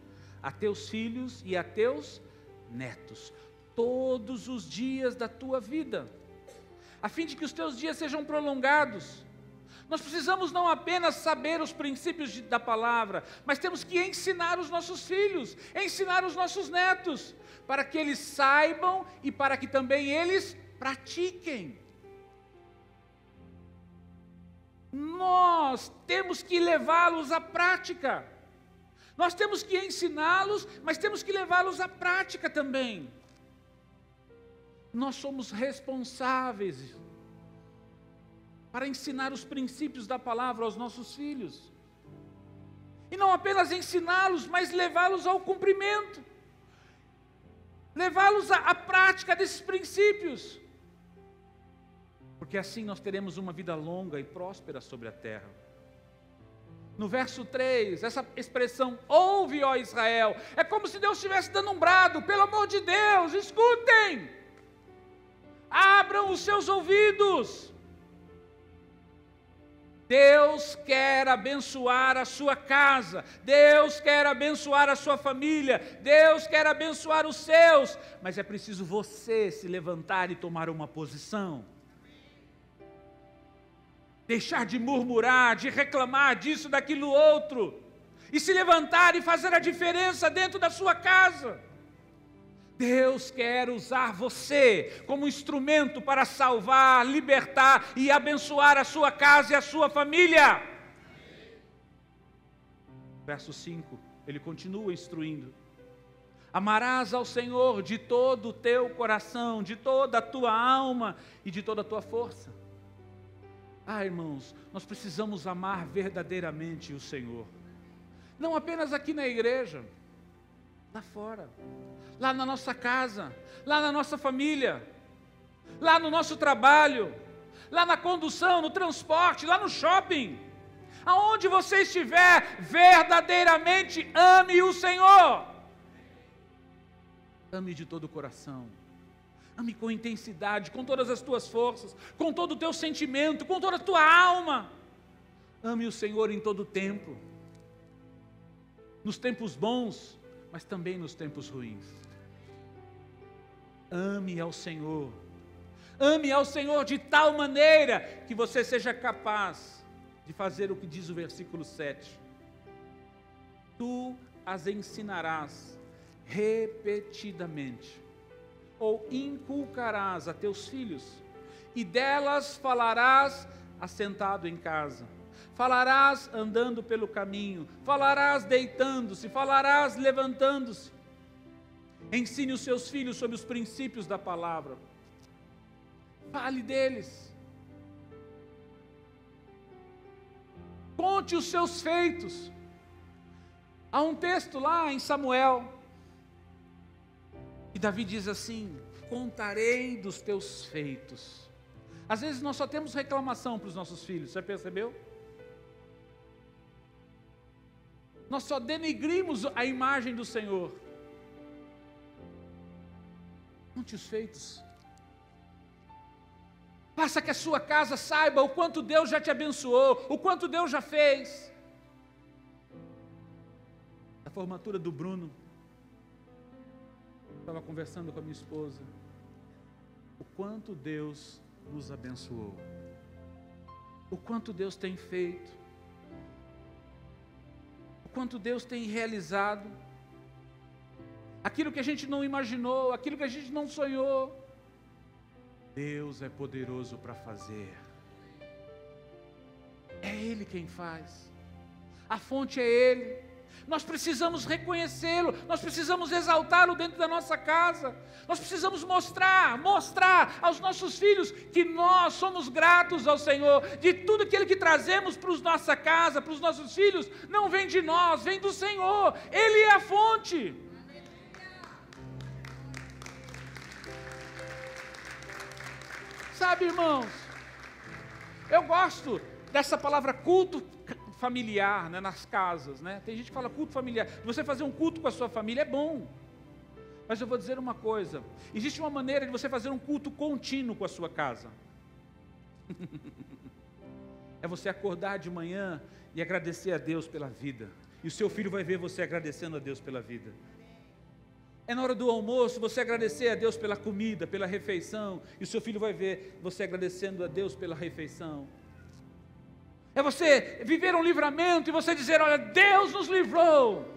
a teus filhos e a teus netos, todos os dias da tua vida, a fim de que os teus dias sejam prolongados. Nós precisamos não apenas saber os princípios da palavra, mas temos que ensinar os nossos filhos, ensinar os nossos netos, para que eles saibam e para que também eles pratiquem. Nós temos que levá-los à prática. Nós temos que ensiná-los, mas temos que levá-los à prática também. Nós somos responsáveis para ensinar os princípios da palavra aos nossos filhos. E não apenas ensiná-los, mas levá-los ao cumprimento. Levá-los à prática desses princípios. Porque assim nós teremos uma vida longa e próspera sobre a terra. No verso 3, essa expressão, ouve, ó Israel, é como se Deus estivesse dando um brado: pelo amor de Deus, escutem, abram os seus ouvidos. Deus quer abençoar a sua casa, Deus quer abençoar a sua família, Deus quer abençoar os seus, mas é preciso você se levantar e tomar uma posição. Deixar de murmurar, de reclamar disso, daquilo outro, e se levantar e fazer a diferença dentro da sua casa. Deus quer usar você como instrumento para salvar, libertar e abençoar a sua casa e a sua família. Verso 5, ele continua instruindo: amarás ao Senhor de todo o teu coração, de toda a tua alma e de toda a tua força. Irmãos, nós precisamos amar verdadeiramente o Senhor. Não apenas aqui na igreja, lá fora, lá na nossa casa, lá na nossa família, lá no nosso trabalho, lá na condução, no transporte, lá no shopping. Aonde você estiver, verdadeiramente ame o Senhor. Ame de todo o coração. Ame com intensidade, com todas as tuas forças, com todo o teu sentimento, com toda a tua alma. Ame o Senhor em todo o tempo. Nos tempos bons, mas também nos tempos ruins. Ame ao Senhor. Ame ao Senhor de tal maneira que você seja capaz de fazer o que diz o versículo 7. Tu as ensinarás repetidamente, ou inculcarás a teus filhos, e delas falarás assentado em casa, falarás andando pelo caminho, falarás deitando-se, falarás levantando-se. Ensine os seus filhos sobre os princípios da palavra. Fale deles. Conte os seus feitos. Há um texto lá em Samuel, e Davi diz assim: contarei dos teus feitos. Às vezes nós só temos reclamação para os nossos filhos, você percebeu? Nós só denegrimos a imagem do Senhor. Conte os feitos. Faça que a sua casa saiba o quanto Deus já te abençoou, o quanto Deus já fez. Na formatura do Bruno, estava conversando com a minha esposa, o quanto Deus nos abençoou, o quanto Deus tem feito, o quanto Deus tem realizado, aquilo que a gente não imaginou, aquilo que a gente não sonhou, Deus é poderoso para fazer. É Ele quem faz, a fonte é Ele. Nós precisamos reconhecê-lo, nós precisamos exaltá-lo dentro da nossa casa, nós precisamos mostrar aos nossos filhos que nós somos gratos ao Senhor, de tudo aquilo que trazemos para a nossa casa, para os nossos filhos, não vem de nós, vem do Senhor, Ele é a fonte. Sabe, irmãos, eu gosto dessa palavra culto familiar, né, nas casas, né? Tem gente que fala culto familiar. Você fazer um culto com a sua família é bom, mas eu vou dizer uma coisa: existe uma maneira de você fazer um culto contínuo com a sua casa. É você acordar de manhã e agradecer a Deus pela vida. E o seu filho vai ver você agradecendo a Deus pela vida. É na hora do almoço você agradecer a Deus pela comida, pela refeição. E o seu filho vai ver você agradecendo a Deus pela refeição. É você viver um livramento e você dizer: olha, Deus nos livrou.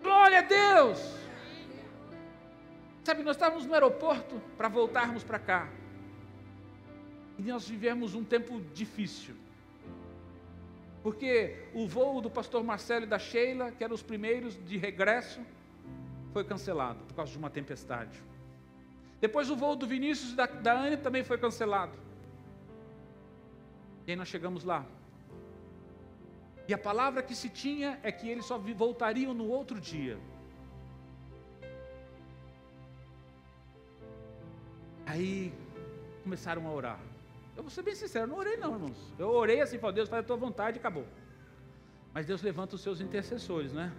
Glória a Deus. Sabe, nós estávamos no aeroporto para voltarmos para cá. E nós vivemos um tempo difícil. Porque o voo do pastor Marcelo e da Sheila, que eram os primeiros de regresso, foi cancelado por causa de uma tempestade. Depois o voo do Vinícius e da Anne também foi cancelado. E aí nós chegamos lá. E a palavra que se tinha é que eles só voltariam no outro dia. Aí começaram a orar. Eu vou ser bem sincero, eu não orei não, irmãos. Eu orei assim, falei: Deus, faz a tua vontade e acabou. Mas Deus levanta os seus intercessores, né?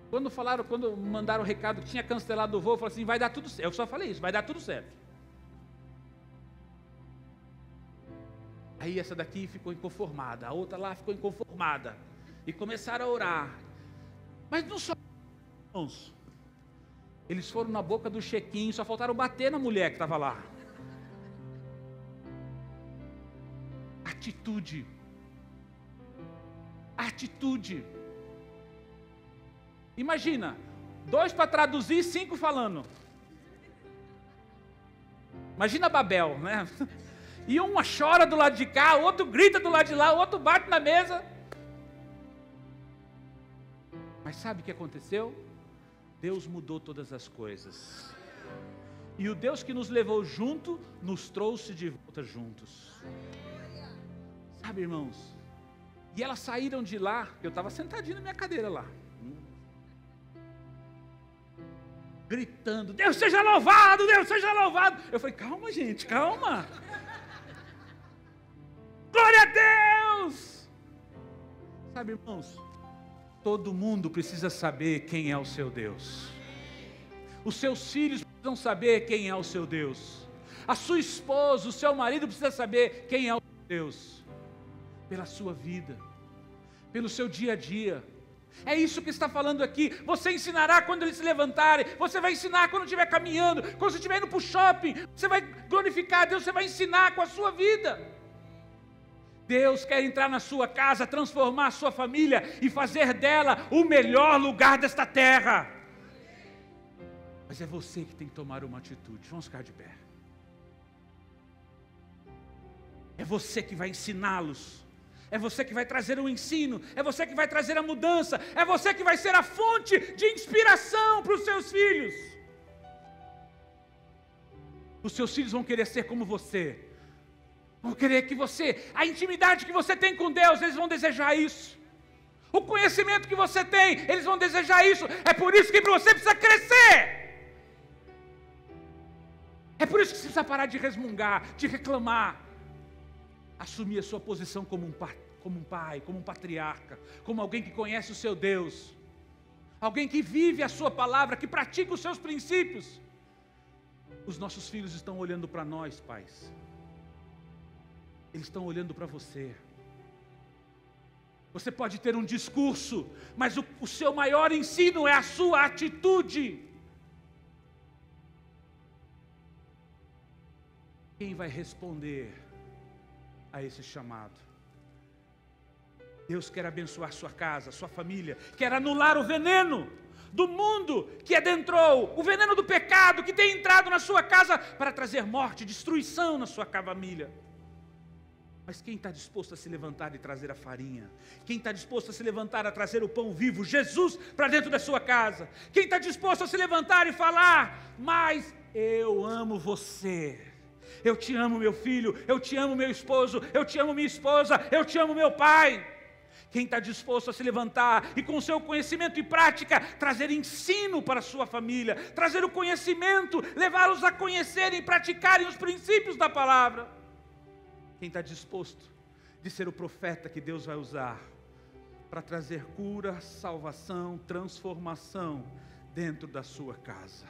Quando mandaram o recado que tinha cancelado o voo, eu falei assim: vai dar tudo certo. Eu só falei isso: vai dar tudo certo. Aí essa daqui ficou inconformada, a outra lá ficou inconformada. E começaram a orar. Mas não só, irmãos. Eles foram na boca do check-in, só faltaram bater na mulher que estava lá. Atitude. Atitude. Imagina, 2 para traduzir e 5 falando. Imagina Babel, né? E uma chora do lado de cá, o outro grita do lado de lá, o outro bate na mesa. Mas sabe o que aconteceu? Deus mudou todas as coisas. E o Deus que nos levou junto, nos trouxe de volta juntos. Sabe, irmãos? E elas saíram de lá, eu estava sentadinho na minha cadeira lá, gritando: Deus seja louvado, Deus seja louvado. Eu falei: calma, gente, calma. Glória a Deus. Sabe, irmãos, todo mundo precisa saber quem é o seu Deus. Os seus filhos precisam saber quem é o seu Deus. A sua esposa, o seu marido precisa saber quem é o seu Deus. Pela sua vida, pelo seu dia a dia. É isso que está falando aqui. Você ensinará quando eles se levantarem. Você vai ensinar quando estiver caminhando. Quando você estiver indo para o shopping. Você vai glorificar a Deus. Você vai ensinar com a sua vida. Deus quer entrar na sua casa, transformar a sua família e fazer dela o melhor lugar desta terra. Mas é você que tem que tomar uma atitude. Vamos ficar de pé. É você que vai ensiná-los. É você que vai trazer o ensino. É você que vai trazer a mudança. É você que vai ser a fonte de inspiração para os seus filhos. Os seus filhos vão querer ser como você. Vão querer que você, a intimidade que você tem com Deus, eles vão desejar isso. O conhecimento que você tem, eles vão desejar isso. É por isso que você precisa crescer. É por isso que você precisa parar de resmungar, de reclamar. Assumir a sua posição como um pai, como um patriarca, como alguém que conhece o seu Deus. Alguém que vive a sua palavra, que pratica os seus princípios. Os nossos filhos estão olhando para nós, pais. Eles estão olhando para você. Você pode ter um discurso, mas o seu maior ensino é a sua atitude. Quem vai responder a esse chamado? Deus quer abençoar sua casa, sua família, quer anular o veneno do mundo que adentrou, o veneno do pecado que tem entrado na sua casa para trazer morte, destruição na sua família. Mas quem está disposto a se levantar e trazer a farinha? Quem está disposto a se levantar a trazer o pão vivo, Jesus, para dentro da sua casa? Quem está disposto a se levantar e falar: mas eu amo você, eu te amo meu filho, eu te amo meu esposo, eu te amo minha esposa, eu te amo meu pai? Quem está disposto a se levantar e com o seu conhecimento e prática trazer ensino para a sua família, trazer o conhecimento, levá-los a conhecerem e praticarem os princípios da palavra? Quem está disposto de ser o profeta que Deus vai usar para trazer cura, salvação, transformação dentro da sua casa?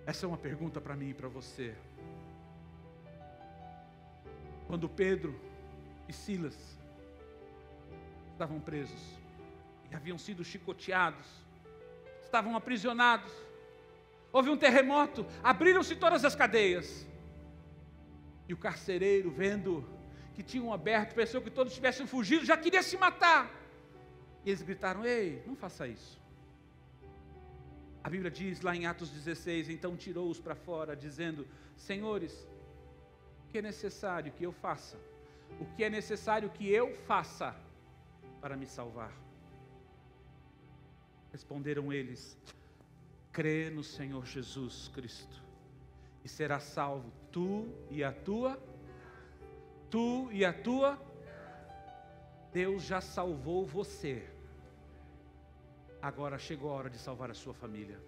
Essa é uma pergunta para mim e para você. quando Pedro e Silas estavam presos e haviam sido chicoteados, estavam aprisionados, houve um terremoto, abriram-se todas as cadeias, e o carcereiro, vendo que tinham aberto, pensou que todos tivessem fugido, já queria se matar, e eles gritaram: ei, não faça isso. A Bíblia diz lá em Atos 16, então tirou-os para fora, dizendo: senhores, o que é necessário que eu faça? O que é necessário que eu faça para me salvar? Responderam eles: crê no Senhor Jesus Cristo, e serás salvo, tu e a tua. Deus já salvou você. Agora chegou a hora de salvar a sua família.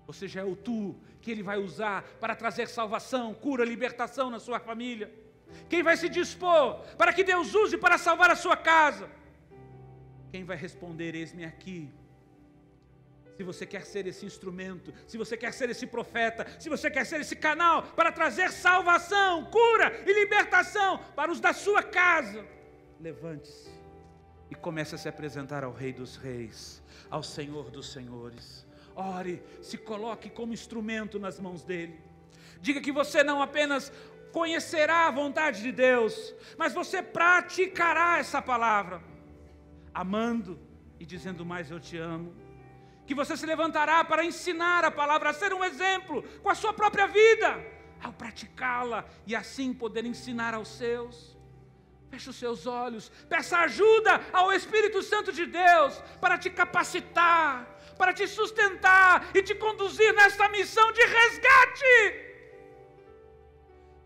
Você já é o tu que Ele vai usar para trazer salvação, cura, libertação na sua família. Quem vai se dispor para que Deus use para salvar a sua casa? Quem vai responder: eis-me aqui. Se você quer ser esse instrumento, se você quer ser esse profeta, se você quer ser esse canal para trazer salvação, cura e libertação para os da sua casa, levante-se e comece a se apresentar ao Rei dos Reis, ao Senhor dos Senhores. Ore, se coloque como instrumento nas mãos dEle. Diga que você não apenas conhecerá a vontade de Deus, mas você praticará essa palavra, amando e dizendo mais: eu te amo. Que você se levantará para ensinar a palavra, a ser um exemplo com a sua própria vida, ao praticá-la e assim poder ensinar aos seus. Feche os seus olhos, peça ajuda ao Espírito Santo de Deus para te capacitar, para te sustentar e te conduzir nesta missão de resgate.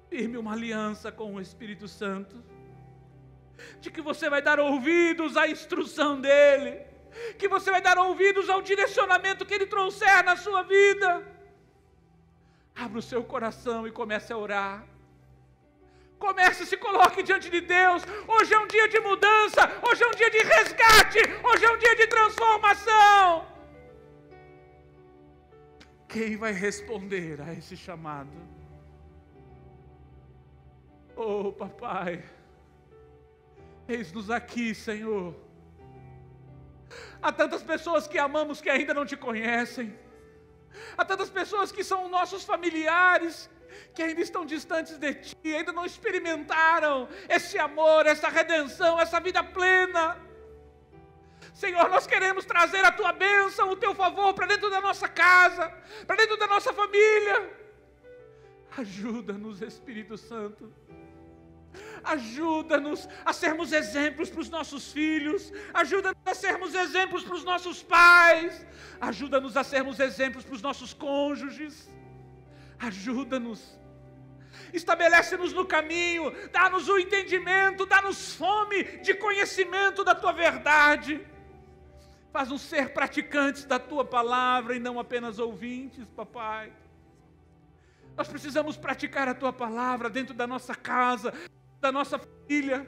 Firme uma aliança com o Espírito Santo, de que você vai dar ouvidos à instrução dEle, que você vai dar ouvidos ao direcionamento que Ele trouxer na sua vida. Abra o seu coração e comece a orar. Comece, se coloque diante de Deus. Hoje é um dia de mudança, hoje é um dia de resgate, hoje é um dia de transformação. Quem vai responder a esse chamado? Oh, papai, eis-nos aqui, Senhor. Há tantas pessoas que amamos que ainda não te conhecem. Há tantas pessoas que são nossos familiares, que ainda estão distantes de ti, ainda não experimentaram esse amor, essa redenção, essa vida plena. Senhor, nós queremos trazer a tua bênção, o teu favor para dentro da nossa casa, para dentro da nossa família. Ajuda-nos, Espírito Santo. Ajuda-nos a sermos exemplos para os nossos filhos. Ajuda-nos a sermos exemplos para os nossos pais. Ajuda-nos a sermos exemplos para os nossos cônjuges. Ajuda-nos. Estabelece-nos no caminho. Dá-nos o entendimento. Dá-nos fome de conhecimento da tua verdade. Faz-nos ser praticantes da tua palavra e não apenas ouvintes, papai. Nós precisamos praticar a tua palavra dentro da nossa casa, da nossa família.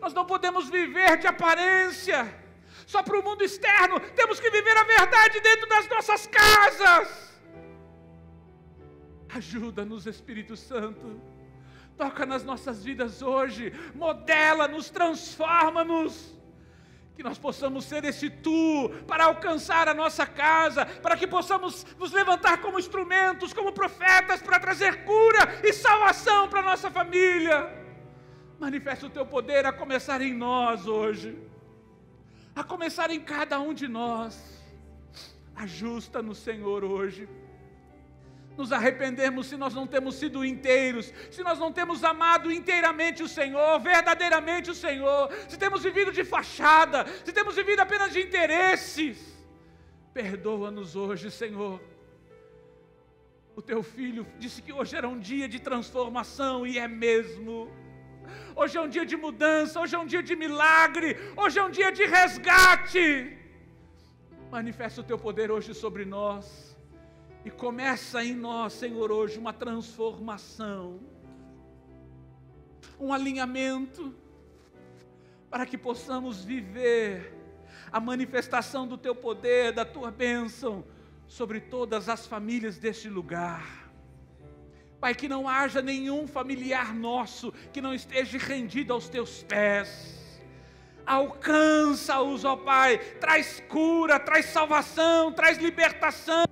Nós não podemos viver de aparência só para o mundo externo. Temos que viver a verdade dentro das nossas casas. Ajuda-nos, Espírito Santo. Toca nas nossas vidas hoje. Modela-nos, transforma-nos. Que nós possamos ser esse tu para alcançar a nossa casa, para que possamos nos levantar como instrumentos, como profetas, para trazer cura e salvação para a nossa família. Manifesta o teu poder a começar em nós hoje, a começar em cada um de nós. Ajusta-nos, Senhor, hoje. Nos arrependemos se nós não temos sido inteiros, se nós não temos amado inteiramente o Senhor, verdadeiramente o Senhor, se temos vivido de fachada, se temos vivido apenas de interesses. Perdoa-nos hoje, Senhor. O teu filho disse que hoje era um dia de transformação, e é mesmo. Hoje é um dia de mudança, hoje é um dia de milagre, hoje é um dia de resgate. Manifesta o teu poder hoje sobre nós. E começa em nós, Senhor, hoje uma transformação, um alinhamento, para que possamos viver a manifestação do teu poder, da tua bênção, sobre todas as famílias deste lugar. Pai, que não haja nenhum familiar nosso que não esteja rendido aos teus pés. Alcança-os, ó Pai, traz cura, traz salvação, traz libertação.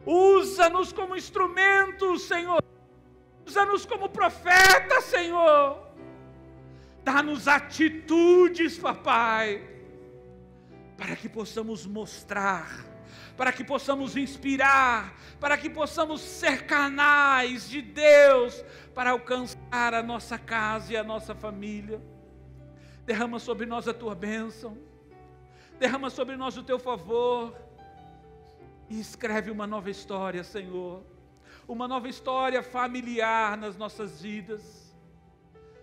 Usa-nos como instrumentos, Senhor. Usa-nos como profeta, Senhor. Dá-nos atitudes, papai, para que possamos mostrar, para que possamos inspirar, para que possamos ser canais de Deus para alcançar a nossa casa e a nossa família. Derrama sobre nós a tua bênção, derrama sobre nós o teu favor e escreve uma nova história, Senhor, uma nova história familiar nas nossas vidas,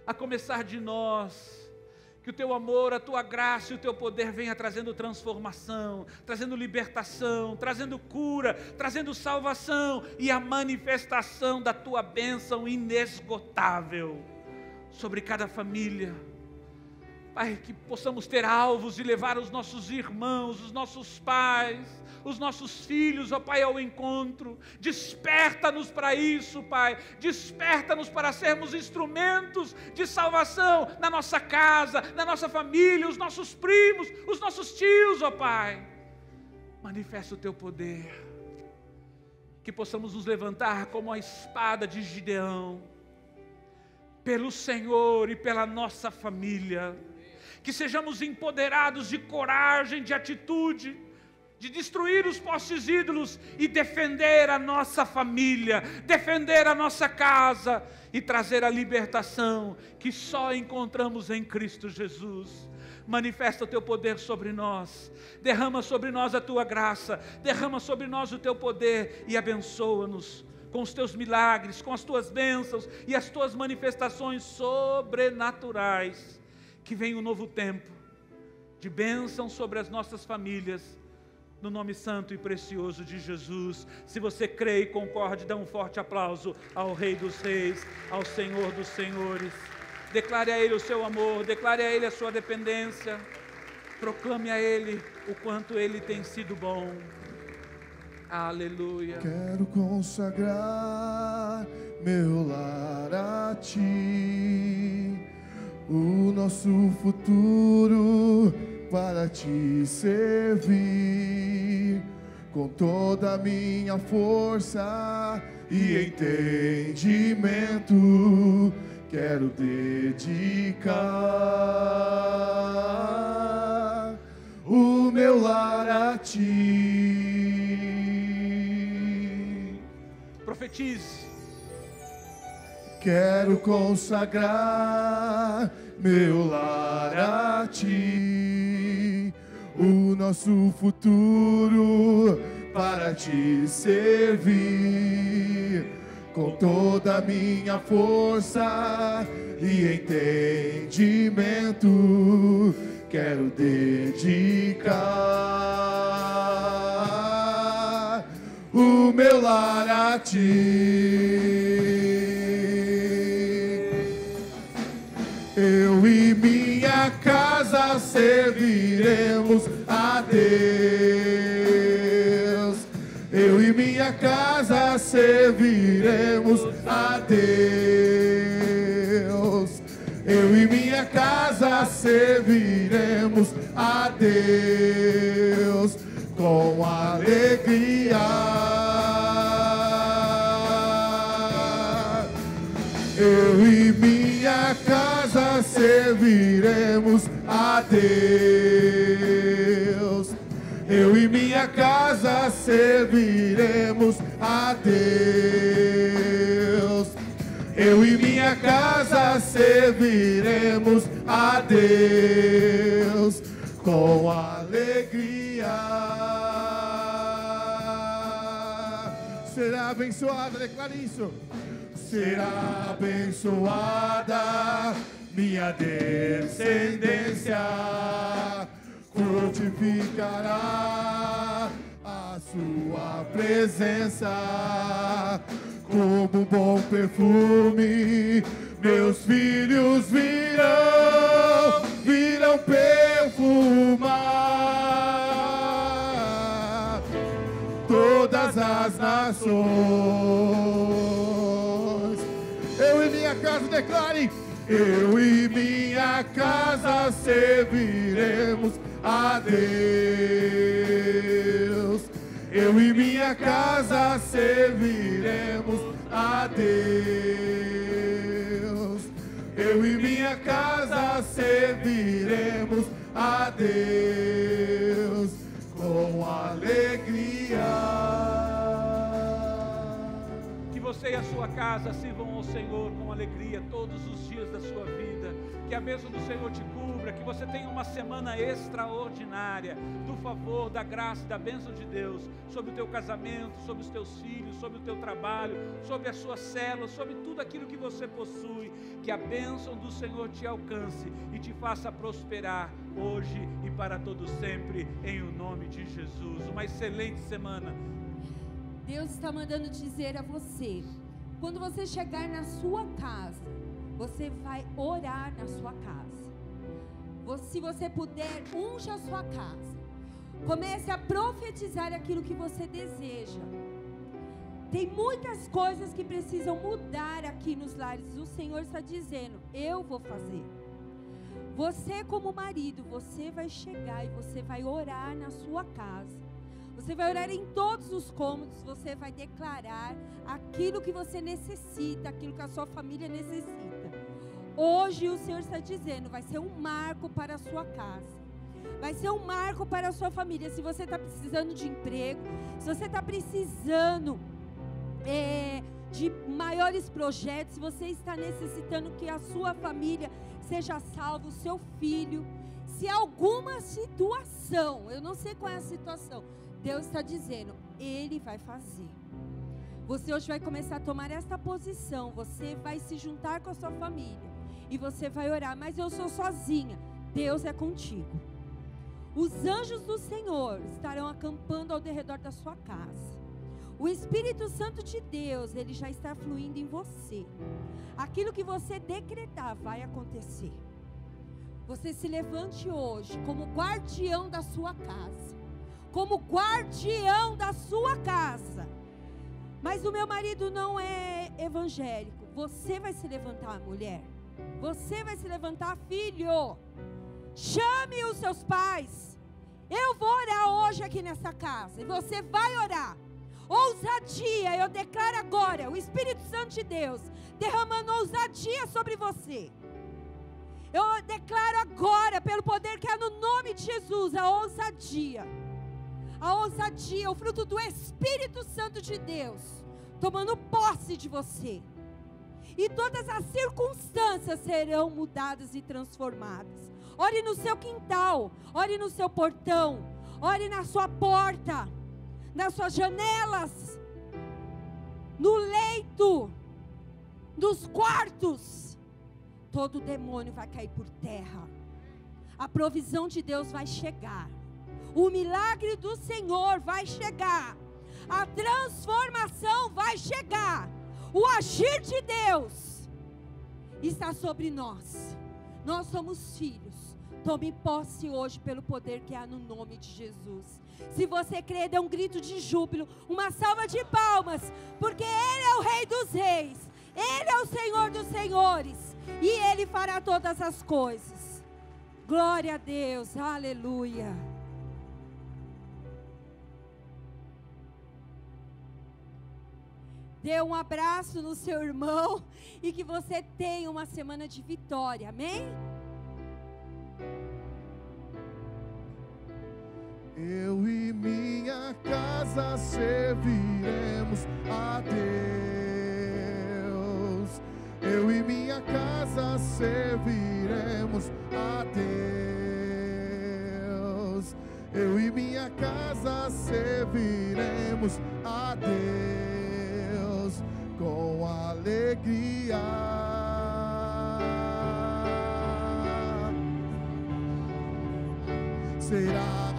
a começar de nós. Que o teu amor, a tua graça e o teu poder venha trazendo transformação, trazendo libertação, trazendo cura, trazendo salvação e a manifestação da tua bênção inesgotável sobre cada família. Pai, que possamos ter alvos e levar os nossos irmãos, os nossos pais, os nossos filhos, ó Pai, ao encontro. Desperta-nos para isso, Pai. Desperta-nos para sermos instrumentos de salvação na nossa casa, na nossa família, os nossos primos, os nossos tios, ó Pai. Manifesta o teu poder. Que possamos nos levantar como a espada de Gideão, pelo Senhor e pela nossa família. Que sejamos empoderados de coragem, de atitude, de destruir os postes ídolos e defender a nossa família, defender a nossa casa e trazer a libertação que só encontramos em Cristo Jesus. Manifesta o teu poder sobre nós, derrama sobre nós a tua graça, derrama sobre nós o teu poder e abençoa-nos com os teus milagres, com as tuas bênçãos e as tuas manifestações sobrenaturais. Que venha um novo tempo de bênção sobre as nossas famílias, no nome santo e precioso de Jesus. Se você crê e concorde, dá um forte aplauso ao Rei dos Reis, ao Senhor dos Senhores. Declare a Ele o seu amor, declare a Ele a sua dependência, proclame a Ele o quanto Ele tem sido bom. Aleluia. Quero consagrar meu lar a Ti, o nosso futuro para Te servir, com toda a minha força e entendimento, quero dedicar o meu lar a Ti. Profetize. Quero consagrar meu lar a Ti, o nosso futuro para Te servir, com toda a minha força e entendimento, quero dedicar o meu lar a Ti. Eu e minha casa serviremos a Deus. Eu e minha casa serviremos a Deus. Eu e minha casa serviremos a Deus com alegria. Eu e minha casa serviremos a Deus. Eu e minha casa serviremos a Deus. Eu e minha casa serviremos a Deus com alegria. Será abençoada, declare isso. Será abençoada minha descendência, frutificará a sua presença, como um bom perfume, meus filhos virão perfumar todas as nações. Eu e minha casa, declarem: eu e minha casa serviremos a Deus. Eu e minha casa serviremos a Deus. Eu e minha casa serviremos a Deus com alegria. Que você e a sua casa sirvam ao Senhor com alegria todos os dias da sua vida. Que a bênção do Senhor te cubra, que você tenha uma semana extraordinária do favor, da graça e da bênção de Deus sobre o teu casamento, sobre os teus filhos, sobre o teu trabalho, sobre as suas células, sobre tudo aquilo que você possui. Que a bênção do Senhor te alcance e te faça prosperar hoje e para todo sempre, em o nome de Jesus. Uma excelente semana. Deus está mandando dizer a você, quando você chegar na sua casa, você vai orar na sua casa. Se você puder, unja a sua casa. Comece a profetizar aquilo que você deseja. Tem muitas coisas que precisam mudar aqui nos lares. O Senhor está dizendo, eu vou fazer. Você como marido, você vai chegar e você vai orar na sua casa. Você vai orar em todos os cômodos, você vai declarar aquilo que você necessita, aquilo que a sua família necessita. Hoje o Senhor está dizendo, vai ser um marco para a sua casa. Vai ser um marco para a sua família. Se você está precisando de emprego, se você está precisando de maiores projetos, se você está necessitando que a sua família seja salva, o seu filho, se alguma situação, eu não sei qual é a situação, Deus está dizendo, Ele vai fazer. Você hoje vai começar a tomar esta posição, você vai se juntar com a sua família e você vai orar, mas eu sou sozinha, Deus é contigo. Os anjos do Senhor estarão acampando ao redor da sua casa. O Espírito Santo de Deus, Ele já está fluindo em você. Aquilo que você decretar vai acontecer. Você se levante hoje como guardião da sua casa. Como guardião da sua casa. Mas o meu marido não é evangélico. Você vai se levantar, mulher. Você vai se levantar, filho. Chame os seus pais. Eu vou orar hoje aqui nessa casa. E você vai orar. Ousadia, eu declaro agora, o Espírito Santo de Deus, derramando ousadia sobre você. Eu declaro agora, pelo poder que há no nome de Jesus, a ousadia, o fruto do Espírito Santo de Deus, tomando posse de você. E todas as circunstâncias serão mudadas e transformadas. Ore no seu quintal, ore no seu portão, ore na sua porta, nas suas janelas, no leito, nos quartos. Todo demônio vai cair por terra. A provisão de Deus vai chegar. O milagre do Senhor vai chegar. A transformação vai chegar. O agir de Deus está sobre nós. Nós somos filhos. Tome posse hoje pelo poder que há no nome de Jesus. Se você crê, dê um grito de júbilo, uma salva de palmas, porque Ele é o Rei dos Reis, Ele é o Senhor dos Senhores, e Ele fará todas as coisas. Glória a Deus, aleluia. Dê um abraço no seu irmão e que você tenha uma semana de vitória, amém? Eu e minha casa serviremos a Deus. Eu e minha casa serviremos a Deus. Eu e minha casa serviremos a Deus com alegria. Será